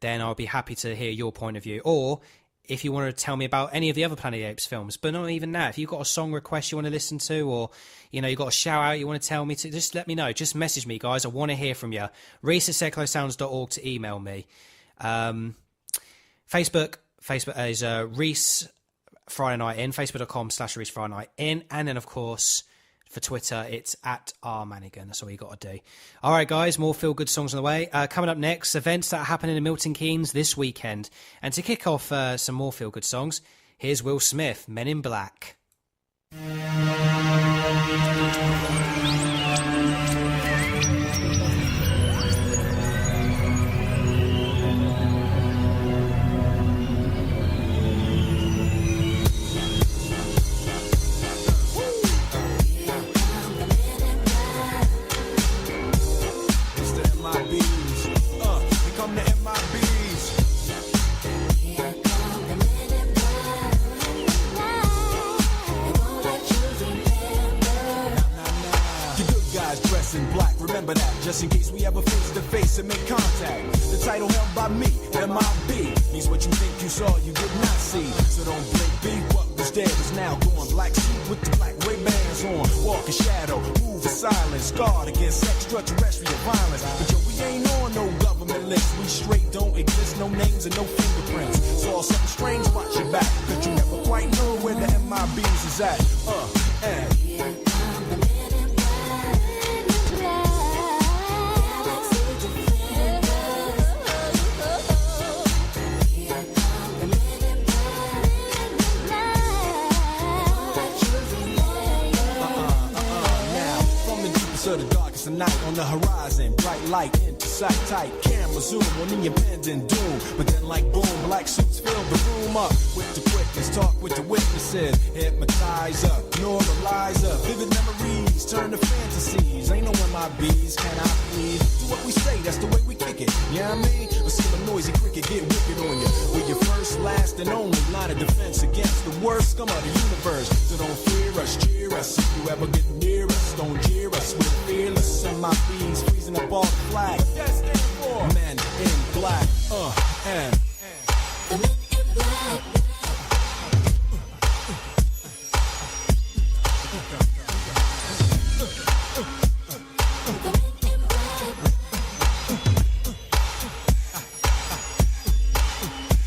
then I'll be happy to hear your point of view. Or if you want to tell me about any of the other Planet of the Apes films, but not even that. If you've got a song request you want to listen to, or, you know, you've got a shout out you want to tell me to, just let me know. Just message me, guys. I want to hear from you. Reece@seclosounds.org to email me. Facebook is Reece Friday Night In, facebook.com/Reece Friday Night In. And then, of course, for Twitter, it's @rmanigan. That's all you got to do. All right, guys, more feel-good songs on the way. Coming up next, events that are happening in Milton Keynes this weekend. And to kick off some more feel-good songs, here's Will Smith, Men in Black. In black, remember that, just in case we ever face to face and make contact. The title held by me, MIB, means what you think you saw, you did not see. So don't blink, be what was dead is now gone. Black suit with the black Ray-Bans on, walk in shadow, move in silence, guard against extraterrestrial violence. But yo, we ain't on no government list, we straight don't exist, no names and no fingerprints. Saw something strange, watch your back, cause you never quite know where the MIBs is at. And of the darkest of night on the horizon, bright light into sight, tight camera zoom on the impending doom. But then like boom, black suits fill the room up with the quickness, talk with the witnesses, hypnotizer, normalizer, vivid memories turn to fantasies. Ain't no MIBs, can I please do what we say? That's the way we kick it. Yeah, I mean, or see a noisy cricket get wicked on you. We're your first, last, and only line of defense against the worst scum of the universe. So don't fear us, cheer us. If you ever get near us, don't jeer us. We're fearless, MIBs freezing up all the flag. What that stand for? Men in black, and the men in black.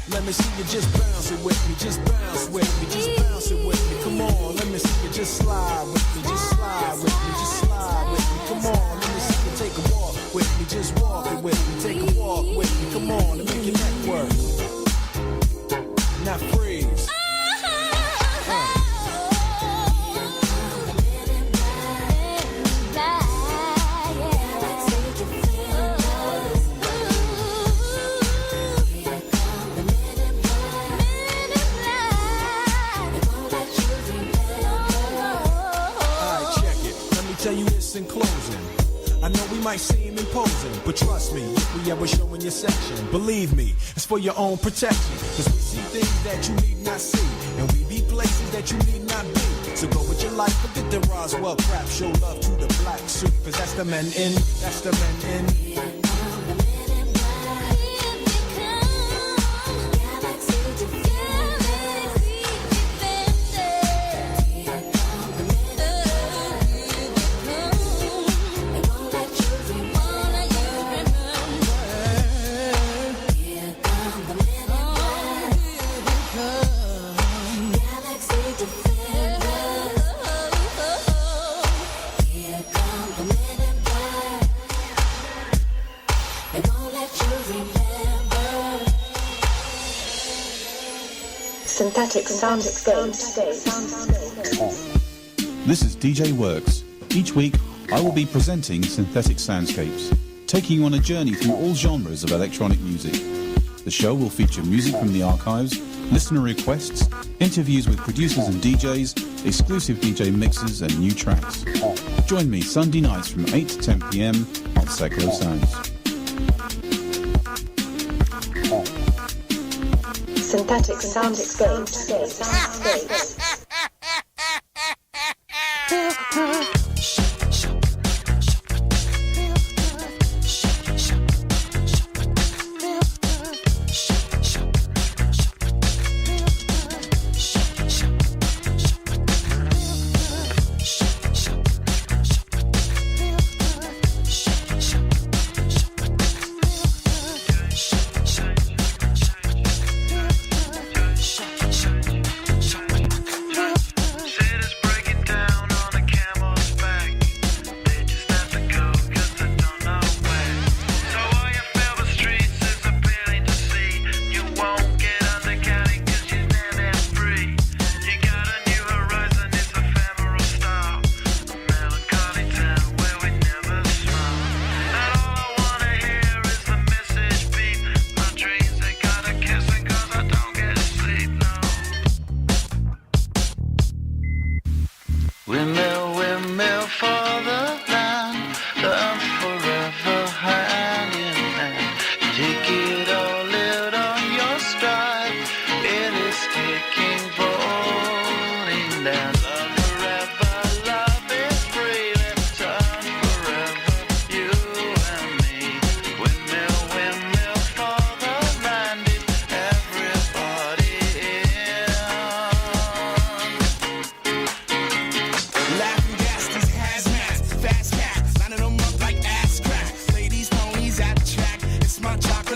Let me see you just bounce it with me, just bounce with me, just bounce it with me. Come on, let me see you just slide with me, just slide with me, just slide with me. Come on, let me see you take a walk with me, just walk it with me, take a walk with me. Come on, and make your neck work. Now freeze. Tell you this in closing, I know we might seem imposing, but trust me, if we ever show in your section, believe me, it's for your own protection. Cause we see things that you need not see, and we be places that you need not be. So go with your life, forget the Roswell crap, show love to the black suit, cause that's the men in, that's the men in. Synthetic soundscapes. This is DJ Works. Each week, I will be presenting Synthetic Soundscapes, taking you on a journey through all genres of electronic music. The show will feature music from the archives, listener requests, interviews with producers and DJs, exclusive DJ mixes and new tracks. Join me Sunday nights from 8 to 10 p.m. on Seclo Sounds. Synthetic soundscapes.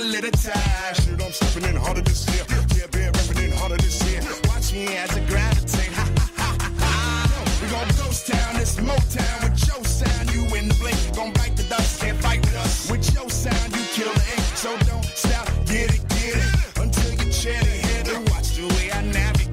little time. Shit, I'm stepping in harder this year. Yeah, been rapping in harder this year. Watch me as I gravitate. Ha ha ha ha ha. We gon' ghost town, this Motown with your sound. You in the blink, gon' bite the dust, can't fight with us. With your sound, you kill the ink, so don't stop. Get it until you chat it. Hit it. Watch the way I navigate.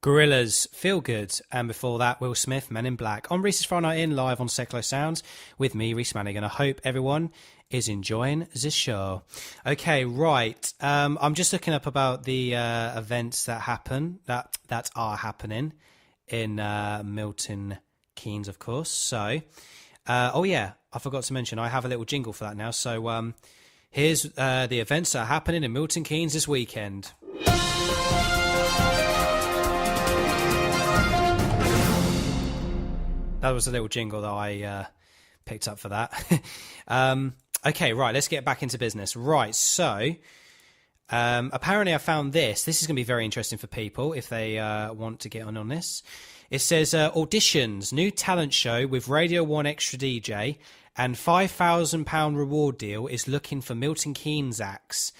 Gorillaz, Feel Good, and before that, Will Smith, Men in Black, on Reese's Friday Night In, live on Secular Sounds, with me, Reece Manigan. I hope everyone is enjoying this show. Okay, right. I'm just looking up about the events that are happening in Milton Keynes, of course. So, oh yeah, I forgot to mention, I have a little jingle for that now. So, here's the events that are happening in Milton Keynes this weekend. That was a little jingle that I picked up for that. Okay, right, let's get back into business. Right, so apparently I found this. This is going to be very interesting for people if they want to get on this. It says, auditions, new talent show with Radio 1 Extra DJ and £5,000 reward deal is looking for Milton Keynes acts.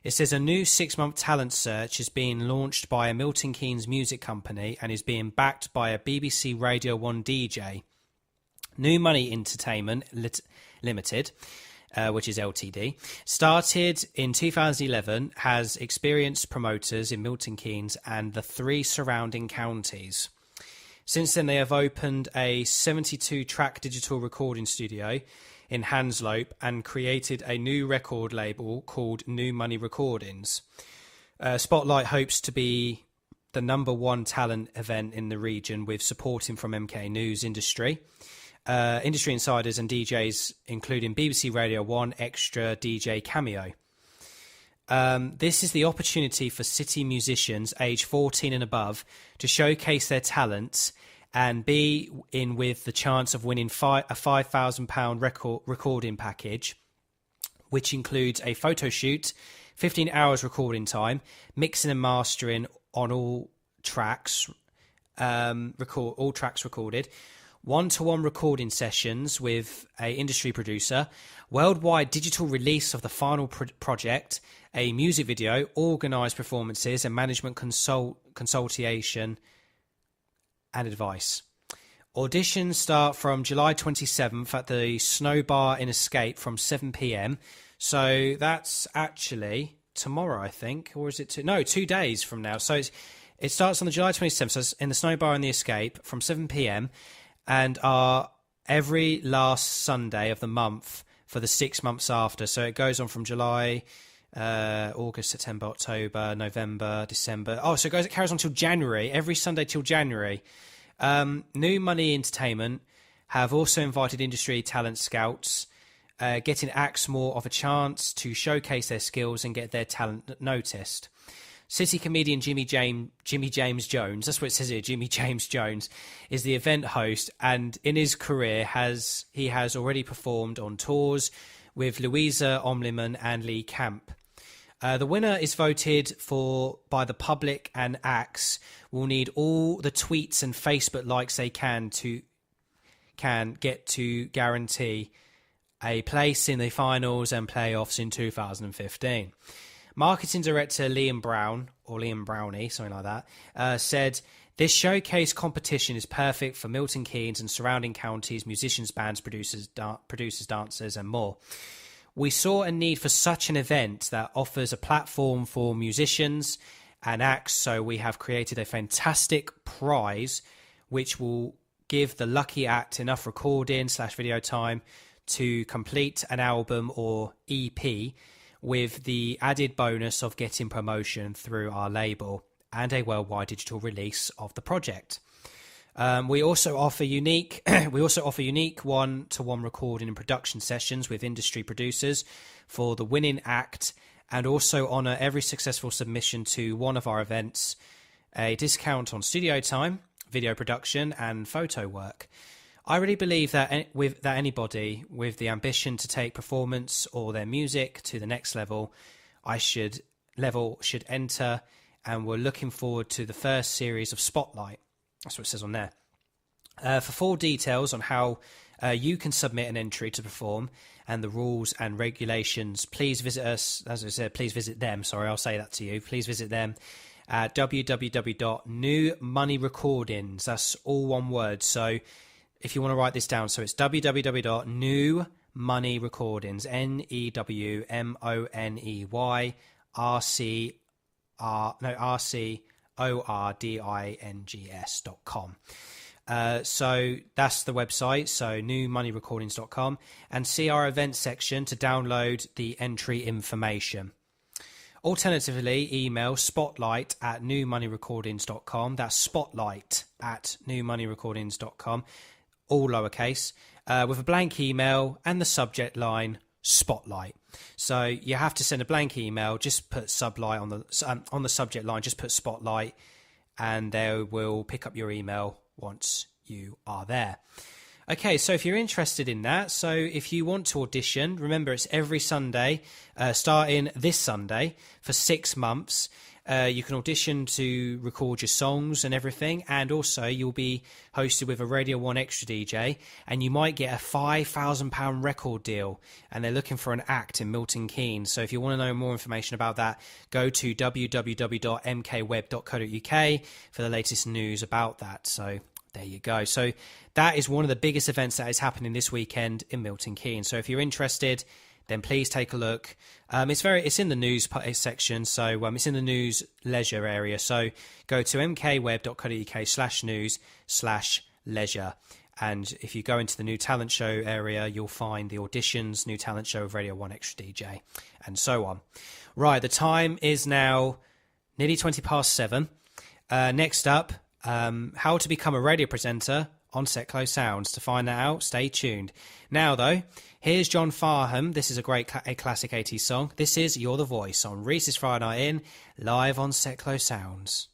It says a new 6-month talent search is being launched by a Milton Keynes music company and is being backed by a BBC Radio 1 DJ. New Money Entertainment Limited, which is LTD, started in 2011, has experienced promoters in Milton Keynes and the 3 surrounding counties. Since then, they have opened a 72-track digital recording studio in Hanslope and created a new record label called New Money Recordings. Spotlight hopes to be the #1 talent event in the region with supporting from MK News industry. Industry insiders and DJs including BBC Radio 1 Extra DJ Cameo. This is the opportunity for city musicians aged 14 and above to showcase their talents and be in with the chance of winning a £5,000 recording package, which includes a photo shoot, 15 hours recording time, mixing and mastering on all tracks, all tracks recorded, one-to-one recording sessions with a industry producer, worldwide digital release of the final project, a music video, organised performances and management consultation and advice. Auditions start from July 27th at the Snow Bar in Escape from 7 p.m. So that's actually tomorrow, I think, or is it 2 days from now. So it starts on the July 27th, so it's in the Snow Bar in the Escape from 7 p.m. and are every last Sunday of the month for the 6 months after. So it goes on from July, August, September, October, November, December. Oh, so it carries on till January, every Sunday till January. New Money Entertainment have also invited industry talent scouts, getting acts more of a chance to showcase their skills and get their talent noticed. City comedian Jimmy James Jones, that's what it says here, Jimmy James Jones, is the event host, and in his career he has already performed on tours with Louisa Omliman and Lee Camp. The winner is voted for by the public, and acts will need all the tweets and Facebook likes they can get to guarantee a place in the finals and playoffs in 2015. Marketing director Liam Brownie, something like that, said, "This showcase competition is perfect for Milton Keynes and surrounding counties, musicians, bands, producers, dancers, and more. We saw a need for such an event that offers a platform for musicians and acts, so we have created a fantastic prize which will give the lucky act enough recording/video time to complete an album or EP, with the added bonus of getting promotion through our label and a worldwide digital release of the project. We also offer unique one-to-one recording and production sessions with industry producers for the winning act, and also honour every successful submission to one of our events, a discount on studio time, video production, and photo work. I really believe that anybody with the ambition to take performance or their music to the next level should enter, and we're looking forward to the first series of Spotlight." That's what it says on there. For full details on how you can submit an entry to perform and the rules and regulations, please visit us. As I said, please visit them. Sorry, I'll say that to you. Please visit them at www.newmoneyrecordings. That's all one word. So if you want to write this down, so it's www.newmoneyrecordings, NEWMONEYRCORDINGS.com. So that's the website, so newmoneyrecordings.com, and see our events section to download the entry information. Alternatively, email spotlight@newmoneyrecordings.com. That's spotlight@newmoneyrecordings.com, all lowercase, with a blank email and the subject line Spotlight. So you have to send a blank email, just put Sublight on the subject line, just put Spotlight, and they will pick up your email once you are there. Okay, so if you're interested in that, so if you want to audition, remember it's every Sunday, starting this Sunday for 6 months. You can audition to record your songs and everything, and also you'll be hosted with a Radio 1 Extra DJ, and you might get a £5,000 record deal, and they're looking for an act in Milton Keynes. So if you want to know more information about that, go to www.mkweb.co.uk for the latest news about that. So there you go. So that is one of the biggest events that is happening this weekend in Milton Keynes. So if you're interested, then please take a look. It's in the news section, so it's in the news leisure area. So go to mkweb.co.uk/news/leisure, and if you go into the new talent show area, you'll find the auditions, new talent show of Radio 1 Extra DJ, and so on. Right, the time is now nearly 7:20. Next up, how to become a radio presenter on Seclo Sounds. To find that out, stay tuned. Now, though, here's John Farnham. This is a classic 80s song. This is You're the Voice on Reese's Friday Night In, live on Seclo Sounds.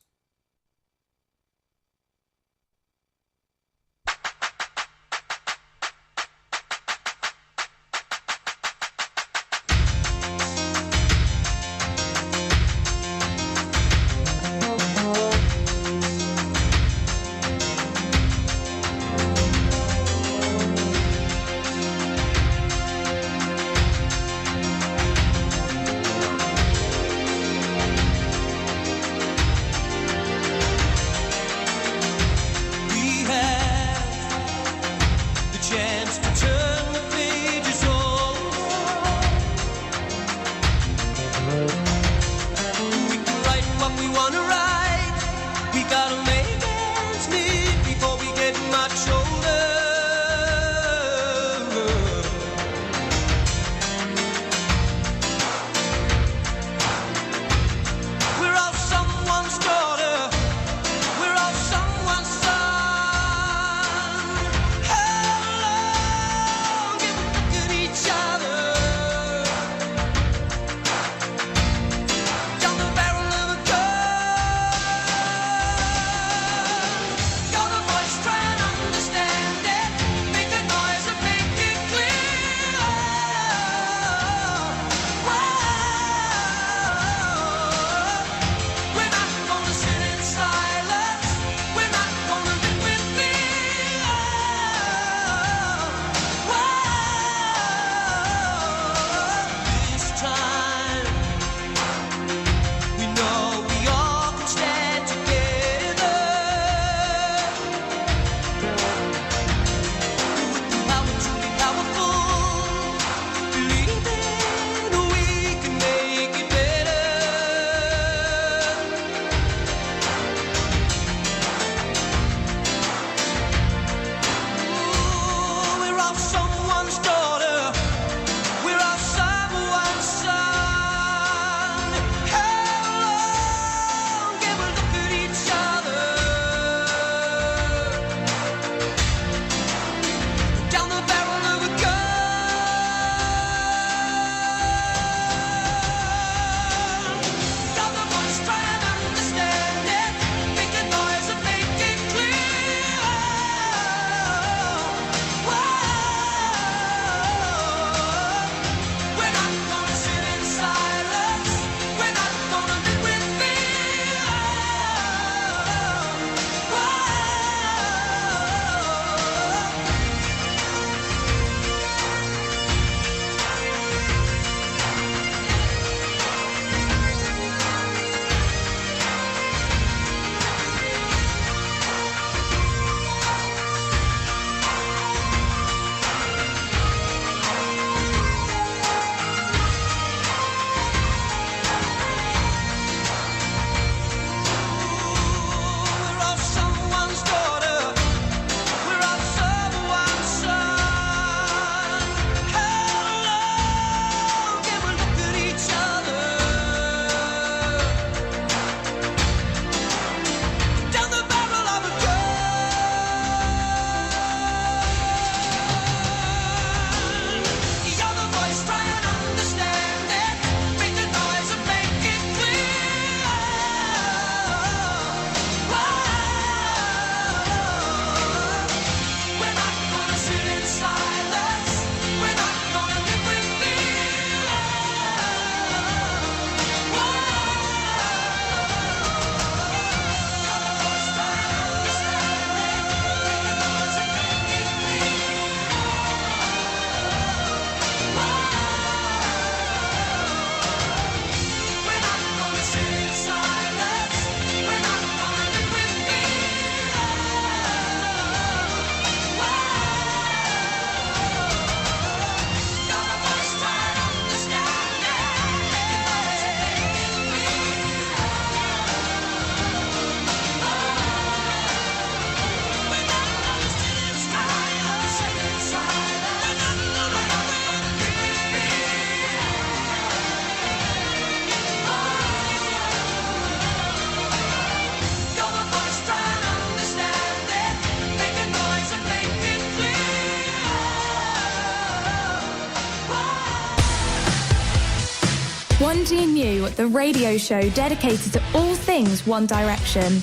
1D&U, the radio show dedicated to all things One Direction.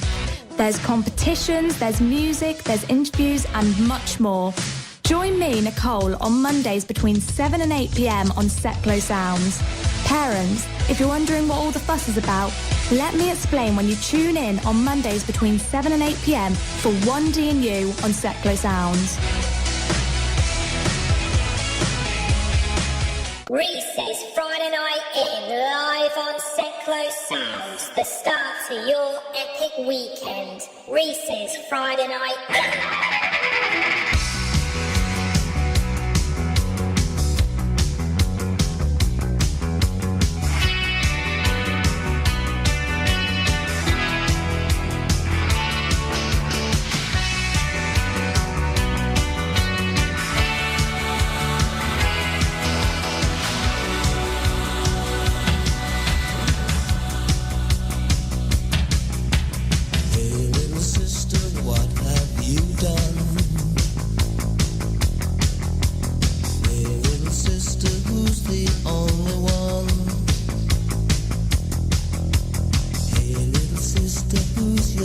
There's competitions, there's music, there's interviews and much more. Join me, Nicole, on Mondays between 7 and 8 p.m. on Seclo Sounds. Parents, if you're wondering what all the fuss is about, let me explain when you tune in on Mondays between 7 and 8 p.m. for 1D&U on Seclo Sounds. Reese's Friday Night In, live on Seclo Sounds. The start to your epic weekend. Reese's Friday Night In.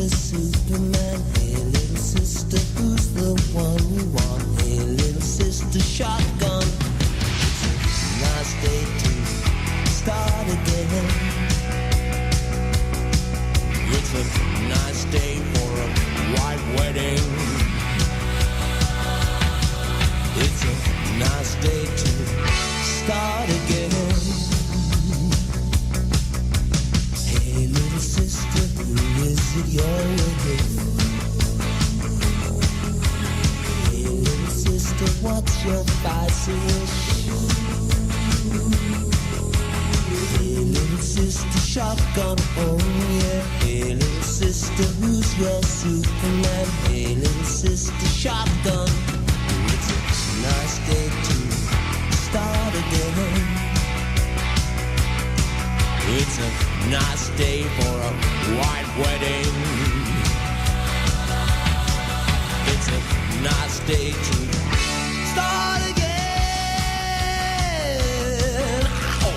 Superman, hey little sister, who's the one you want? Hey little sister, shotgun. It's a nice day to start again. It's a nice day for a white wedding. It's a nice day to start again. Hey little sister, who is it you're with? Hey little sister, what's your vice wish? Hey little sister, shotgun, oh yeah. Hey little sister, who's your Superman? Hey little sister, shotgun. It's a nice day to start again. It's a nice day for a white wedding. It's a nice day to start again. Ow.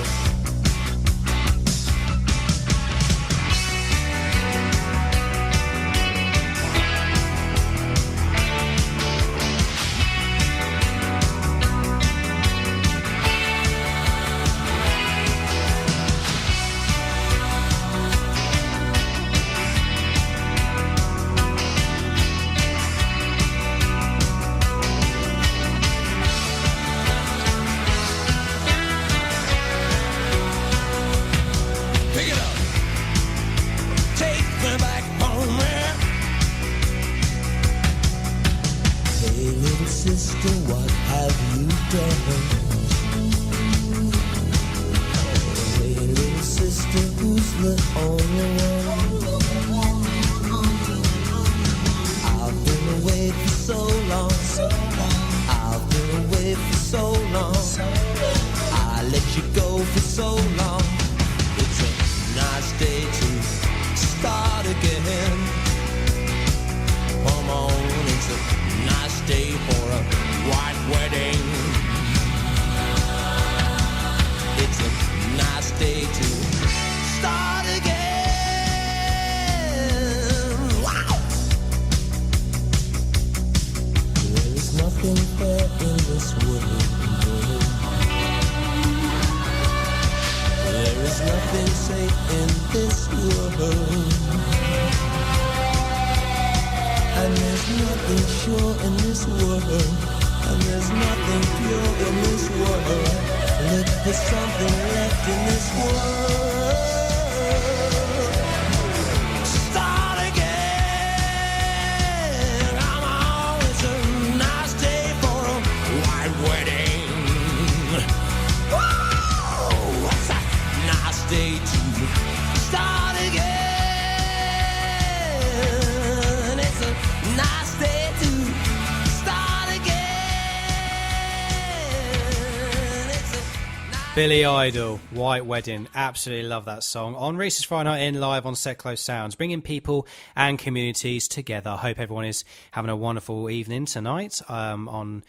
Billy Idol, White Wedding. Absolutely love that song. On Reese's Friday Night In, live on Seclo Sounds, bringing people and communities together. I hope everyone is having a wonderful evening tonight on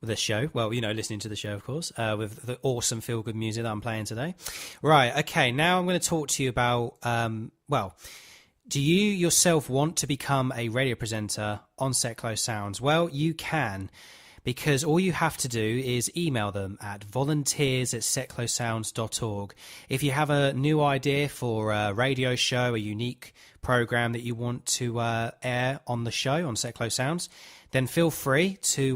the show. Well, listening to the show, of course, with the awesome feel-good music that I'm playing today. Right, okay, now I'm going to talk to you about, do you yourself want to become a radio presenter on Set Close Sounds? Well, you can, because all you have to do is email them at volunteers@setclosesounds.org. If you have a new idea for a radio show, a unique program that you want to air on the show on Set Close Sounds, then feel free to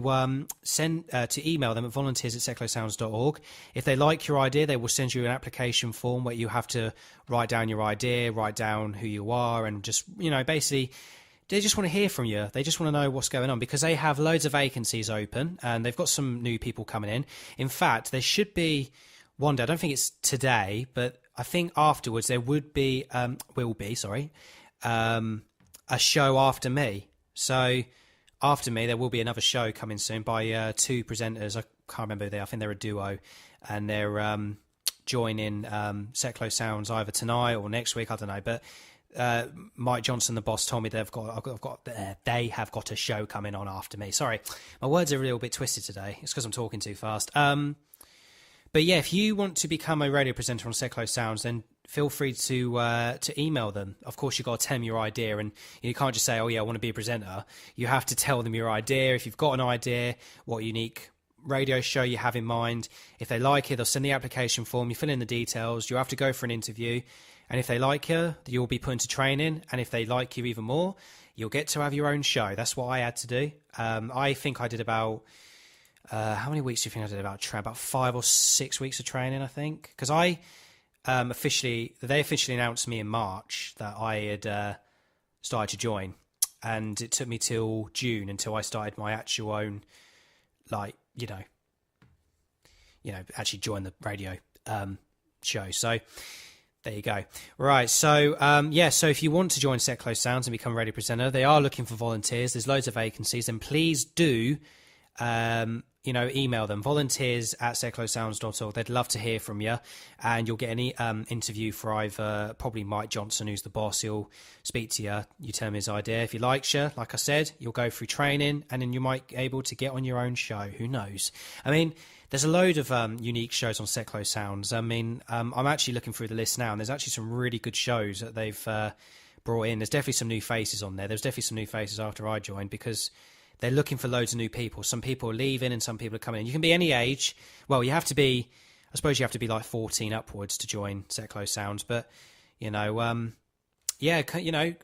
email them at volunteers@setclosesounds.org. If they like your idea, they will send you an application form where you have to write down your idea, write down who you are, and just, basically, they just want to hear from you. They just want to know what's going on, because they have loads of vacancies open and they've got some new people coming in. In fact, there should be one day, I don't think it's today, but I think afterwards there will be a show after me. So after me, there will be another show coming soon by two presenters. I can't remember who they are. I think they're a duo, and they're joining Set Close Sounds either tonight or next week. I don't know. But Mike Johnson, the boss, told me they have got a show coming on after me. Sorry, my words are a little bit twisted today. It's because I'm talking too fast. But yeah, if you want to become a radio presenter on Set Close Sounds, then feel free to email them. Of course, you've got to tell them your idea, and you can't just say, oh yeah, I want to be a presenter. You have to tell them your idea. If you've got an idea, what unique radio show you have in mind. If they like it, they'll send the application form. You fill in the details. You have to go for an interview. And if they like you, you'll be put into training. And if they like you even more, you'll get to have your own show. That's what I had to do. I think I did about... how many weeks do you think I did about 5 or 6 weeks of training, I think? Because they officially announced me in March that I had started to join, and it took me till June until I started my actual own, actually join the radio show. So there you go. Right, so so if you want to join Set Close Sounds and become a radio presenter, they are looking for volunteers. There's loads of vacancies, and please do email them, volunteers@setclosesounds.org. They'd love to hear from you, and you'll get any interview for either probably Mike Johnson, who's the boss. He'll speak to you. You tell him his idea. If he likes you, like I said, you'll go through training, and then you might be able to get on your own show. Who knows? I mean, there's a load of unique shows on Set Close Sounds. I mean, I'm actually looking through the list now, and there's actually some really good shows that they've brought in. There's definitely some new faces on there. There's definitely some new faces after I joined, because they're looking for loads of new people. Some people are leaving and some people are coming in. You can be any age. Well, you have to be like 14 upwards to join Set Close Sounds. But,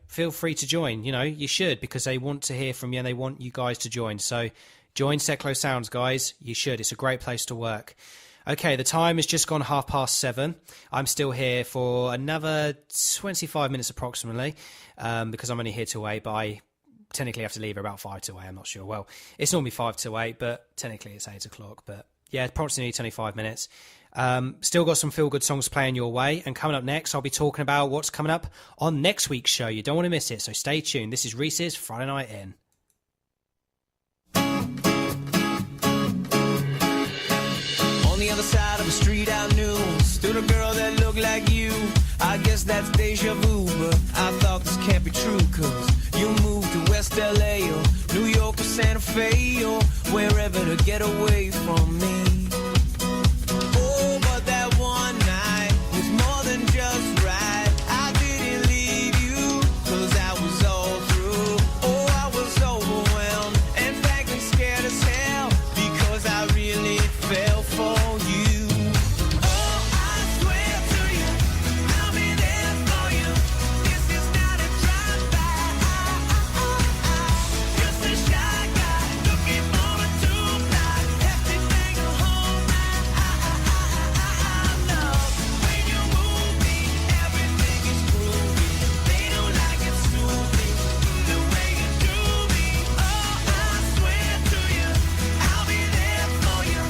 feel free to join. You should, because they want to hear from you and they want you guys to join. So join Set Close Sounds, guys. You should. It's a great place to work. Okay, the time has just gone 7:30. I'm still here for another 25 minutes approximately, because I'm only here till 8, but I technically have to leave about 5 to 8. I'm not sure. Well, it's normally 5 to 8, but technically it's 8 o'clock. But yeah, approximately 25 minutes. Still got some feel-good songs playing your way. And coming up next, I'll be talking about what's coming up on next week's show. You don't want to miss it, so stay tuned. This is Reese's Friday Night In. On the other side of the street I knew stood a girl that looked like you. I guess that's deja vu, but I thought this can't be true, cause you moved to West LA or New York or Santa Fe or wherever to get away from me. Oh, but that one night was more than just right. I didn't leave you, cause I was all through. Oh, I was overwhelmed and frankly scared as hell, because I really fell for you. Oh, I swear to you, I'll be there for you. This is not a drive-by. Just a shy guy looking for a two-ply. Everything a whole night. Love when you move me, everything is groovy. They don't like it stupid the way you do me. Oh, I swear to you, I'll be there for you.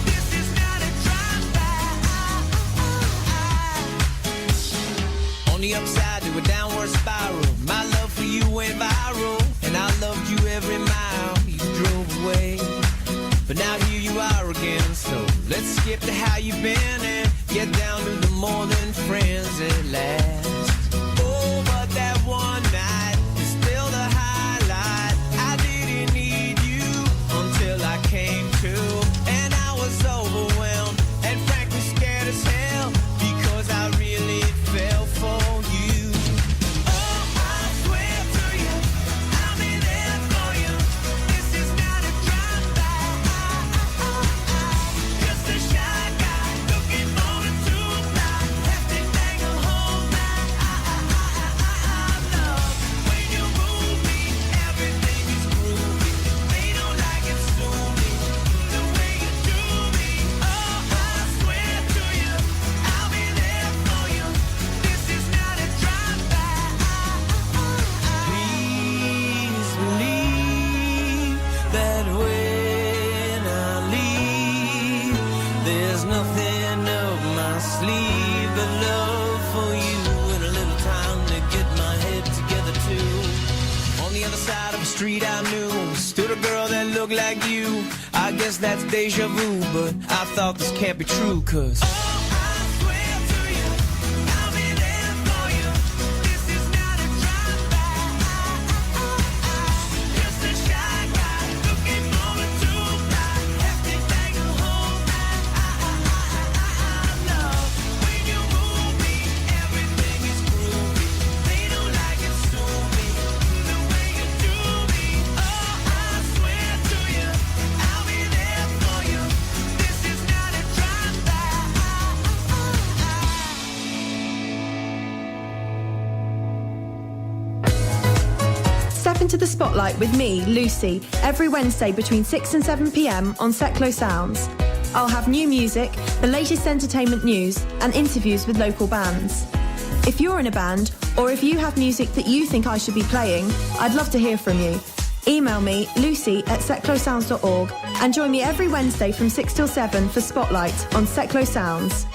This is not a drive-by. On the upside to a downward spiral, my love for you went viral, and I loved you every mile you drove away. But now here you are again, so let's skip to how you've been and get down to the more than friends at last. Oh, but that one night is still the highlight. I didn't need you until I came to. nothing up my sleeve but love for you and a little time to get my head together too. On the other side of the street I knew stood a girl that looked like you. I guess that's deja vu, but I thought this can't be true, 'cause Into the spotlight with me, Lucy, every Wednesday between 6 and 7 p.m. on Catvh Sounds. I'll have new music, the latest entertainment news, and interviews with local bands. If you're in a band, or if you have music that you think I should be playing, I'd love to hear from you. Email me, lucy@catvhsounds.org, and join me every Wednesday from 6 till 7 for Spotlight on Catvh Sounds.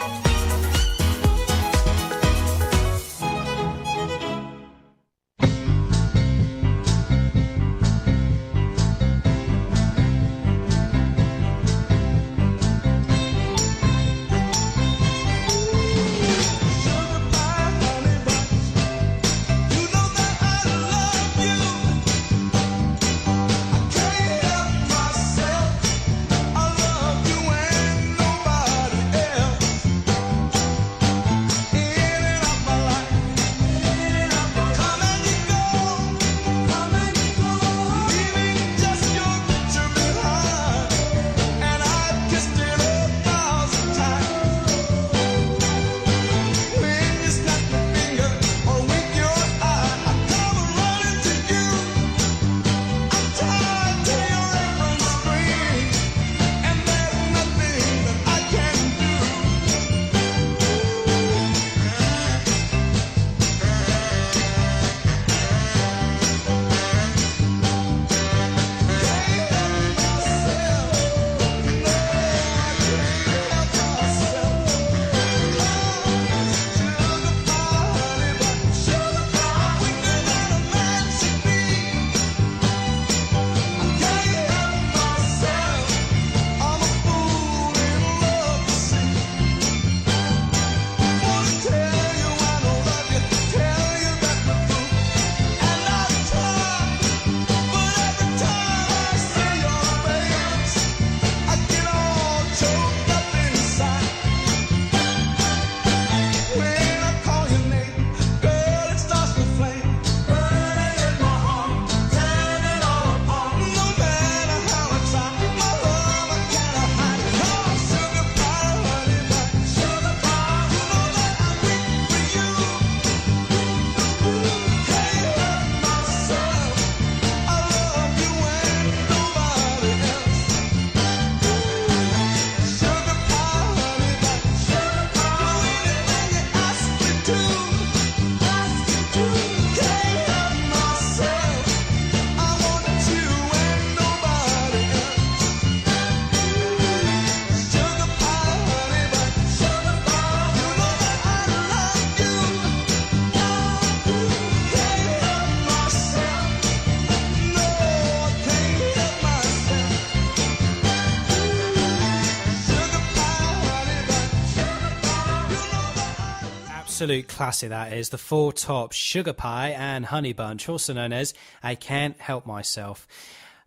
Absolute classic that is. The Four Tops, Sugar Pie and Honey Bunch, also known as I Can't Help Myself.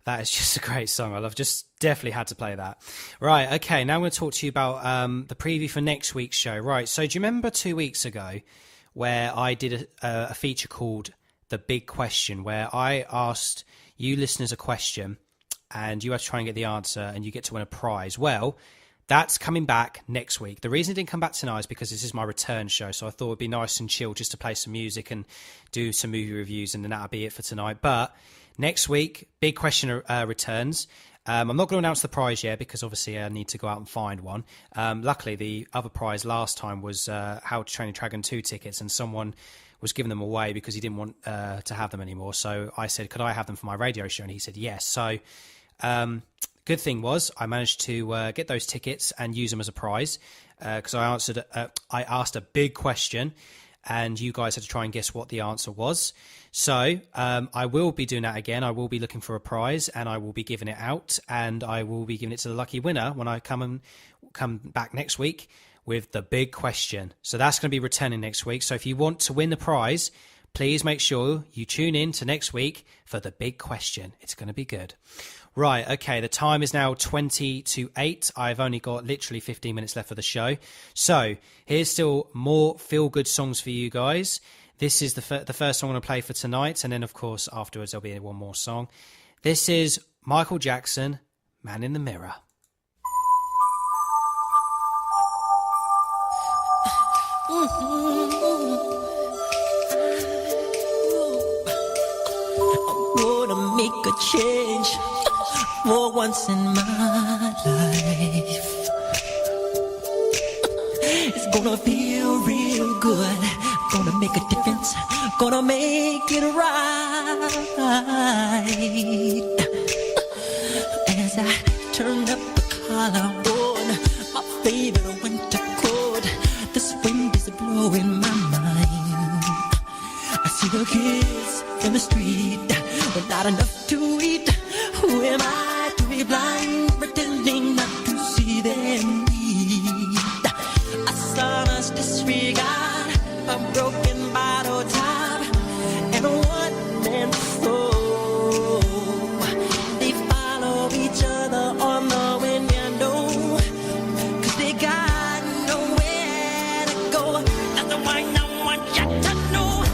That is just a great song. I've just definitely had to play that. Right, okay, now I'm going to talk to you about the preview for next week's show. Right, so do you remember 2 weeks ago where I did a feature called The Big Question, where I asked you listeners a question and you had to try and get the answer and you get to win a prize? Well, that's coming back next week. The reason it didn't come back tonight is because this is my return show, so I thought it would be nice and chill just to play some music and do some movie reviews, and then that'll be it for tonight. But next week, Big Question returns. I'm not going to announce the prize yet because obviously I need to go out and find one. Luckily, the other prize last time was How to Train Your Dragon 2 tickets, and someone was giving them away because he didn't want to have them anymore. So I said, could I have them for my radio show? And he said yes. So Good thing was I managed to get those tickets and use them as a prize because I asked a big question and you guys had to try and guess what the answer was. So I will be doing that again. I will be looking for a prize and I will be giving it out, and I will be giving it to the lucky winner when I come back next week with the big question. So that's going to be returning next week. So if you want to win the prize, please make sure you tune in to next week for the big question. It's going to be good. Right, okay, the time is now 20 to 8. I've only got literally 15 minutes left of the show. So here's still more feel-good songs for you guys. This is the first song I'm going to play for tonight, and then, of course, afterwards there'll be one more song. This is Michael Jackson, Man in the Mirror. I'm gonna make a change for once in my life. It's gonna feel real good. Gonna make a difference. Gonna make it right. As I turn up the collar on my favorite winter coat, this wind is blowing my mind. I see the kids in the street with not enough to eat. Who am I to be blind, pretending not to see their need? A son's disregard, a broken bottle top, and a one-man show. They follow each other on the window, 'cause they got nowhere to go. That's the why no one got to know.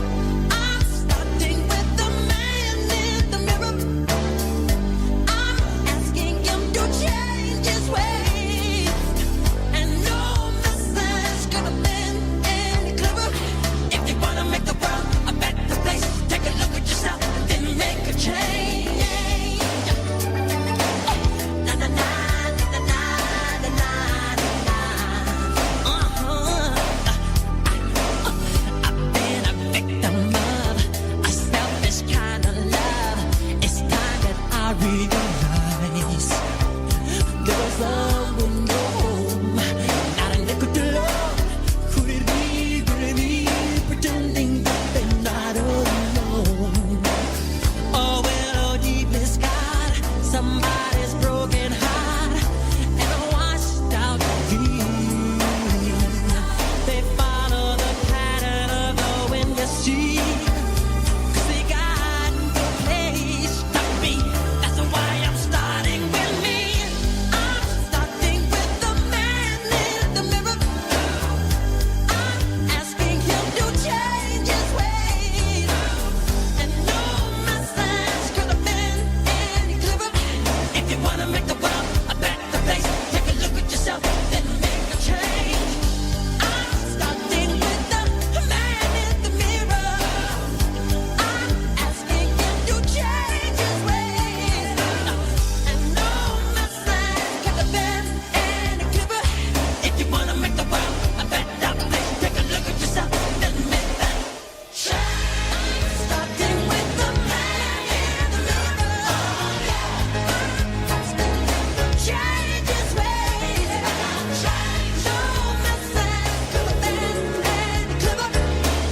I'm starting with the man in the mirror. I'm asking him to change his ways, and no message could have been any clearer. If you wanna make the world a better place, take a look at yourself and then make a change. Na na na na na na na na. I've been a victim of a selfish kind of love. It's time that I realize there was someone home, not a nickel to love. Could it be pretending that they're not alone? Oh well, deep in sky, somebody's broken heart and a washed out dream. They follow the pattern of the wind, you see, 'cause they got no place to be. That's why I'm starting with me. I'm starting with the man in the mirror. I'm asking him to change his ways, and no message could have been any clearer. If you wanna make the world a better place, take a look at yourself, then make a change. I'm starting with the man in the mirror. I'm asking him to change his ways, and no message could have been any clearer. If you wanna make the world a better place, take a look at yourself, then make that change. Starting with the man in the mirror. Change his ways. No message could have been any clearer.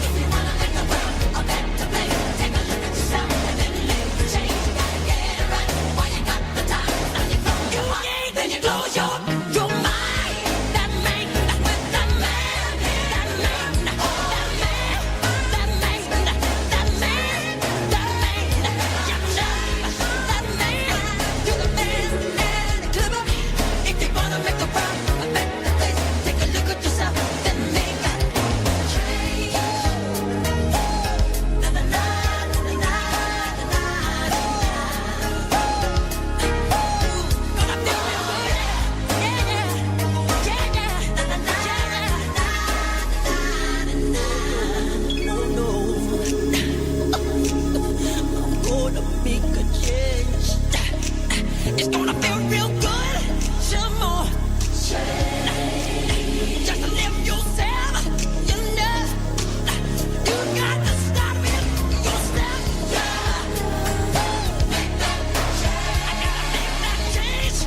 If you wanna make the world a better place, take a look at yourself and then make the change. You gotta get it right while you got the time. Now you blow your heart, then you blow your mind. That man with the man, that man, that man, that man, that man, that man, that man, to the man and clever. If you wanna make the world a better place, take a look at yourself, then make that change. Na na na na na na na. Gonna feel real good, yeah, yeah, yeah, yeah. Na na na na na na. No, no. I'm gonna make a change. It's gonna feel real good. Some more change. Just live yourself. You know, you got to start with yourself. Make that change. I gotta make that change.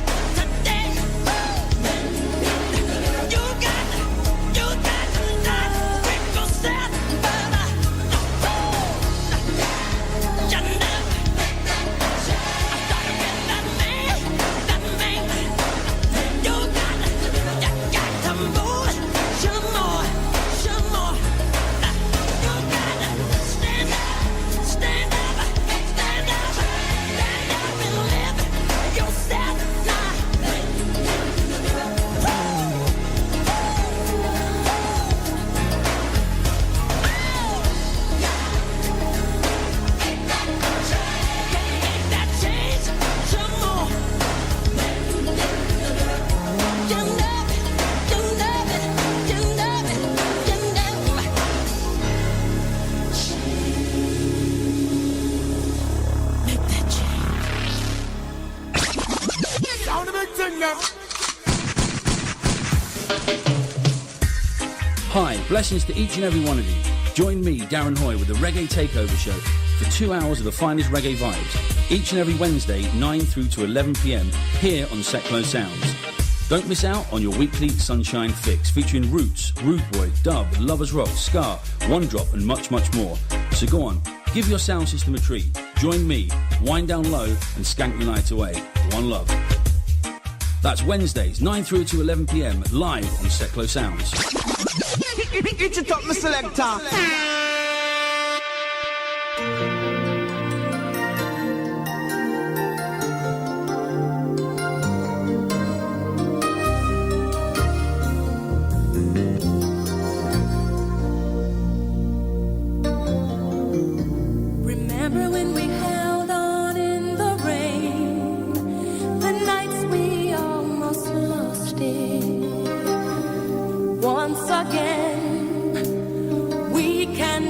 Hi, blessings to each and every one of you. Join me, Darren Hoy, with the Reggae Takeover Show for 2 hours of the finest reggae vibes, each and every Wednesday, 9 through to 11 p.m, here on Catvh Sounds. Don't miss out on your weekly Sunshine Fix, featuring Roots, Rude Boy, Dub, Lovers Rock, Ska, One Drop, and much, much more. So go on, give your sound system a treat. Join me, wind down low, and skank the night away. One love. That's Wednesdays, 9 through to 11 p.m, live on Catvh Sounds. Get it up, my selector. Remember when we held on in the rain, the nights we almost lost it. Once again, we can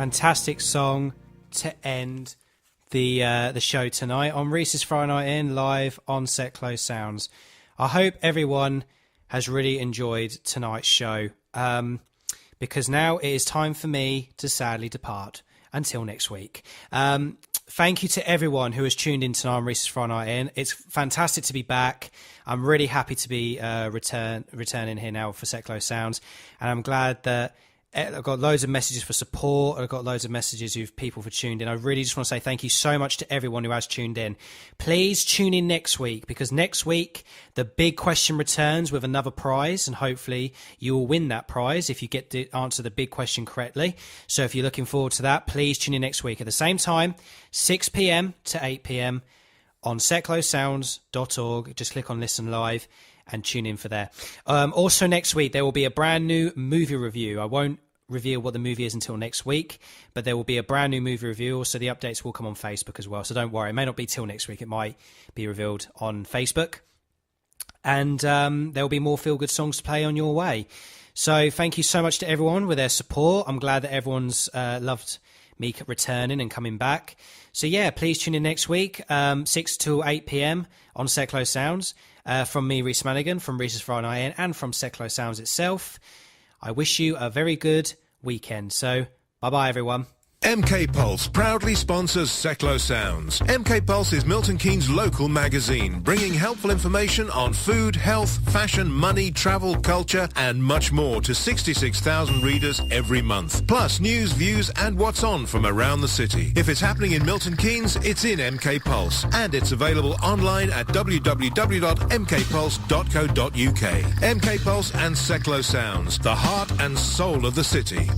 fantastic song to end the show tonight on Reese's Friday Night In, live on Set Close Sounds. I hope everyone has really enjoyed tonight's show, because now it is time for me to sadly depart until next week. Thank you to everyone who has tuned in tonight on Reese's Friday Night In. It's fantastic to be back. I'm really happy to be returning here now for Set Close Sounds, and I'm glad that I've got loads of messages for support. I've got loads of messages of people for tuned in. I really just want to say thank you so much to everyone who has tuned in. Please tune in next week, because next week the big question returns with another prize, and hopefully you will win that prize if you get to answer the big question correctly. So if you're looking forward to that, please tune in next week at the same time, 6 p.m. to 8 p.m. on setclosesounds.org. Just click on Listen Live and tune in for there. Also next week there will be a brand new movie review. I won't reveal what the movie is until next week, but there will be a brand new movie review. So the updates will come on Facebook as well, so don't worry, it may not be till next week, it might be revealed on Facebook, and there will be more feel good songs to play on your way. So thank you so much to everyone with their support. I'm glad that everyone's loved me returning and coming back. So yeah, please tune in next week, 6 to 8 p.m. on Set Close Sounds, from me, Reece Manigan, from Reese's Friday Night In, and from Set Close Sounds itself. I wish you a very good weekend. So, bye-bye, everyone. MK Pulse proudly sponsors Seclo Sounds. MK Pulse is Milton Keynes' local magazine, bringing helpful information on food, health, fashion, money, travel, culture, and much more to 66,000 readers every month. Plus news, views, and what's on from around the city. If it's happening in Milton Keynes, it's in MK Pulse, and it's available online at www.mkpulse.co.uk. MK Pulse and Seclo Sounds, the heart and soul of the city.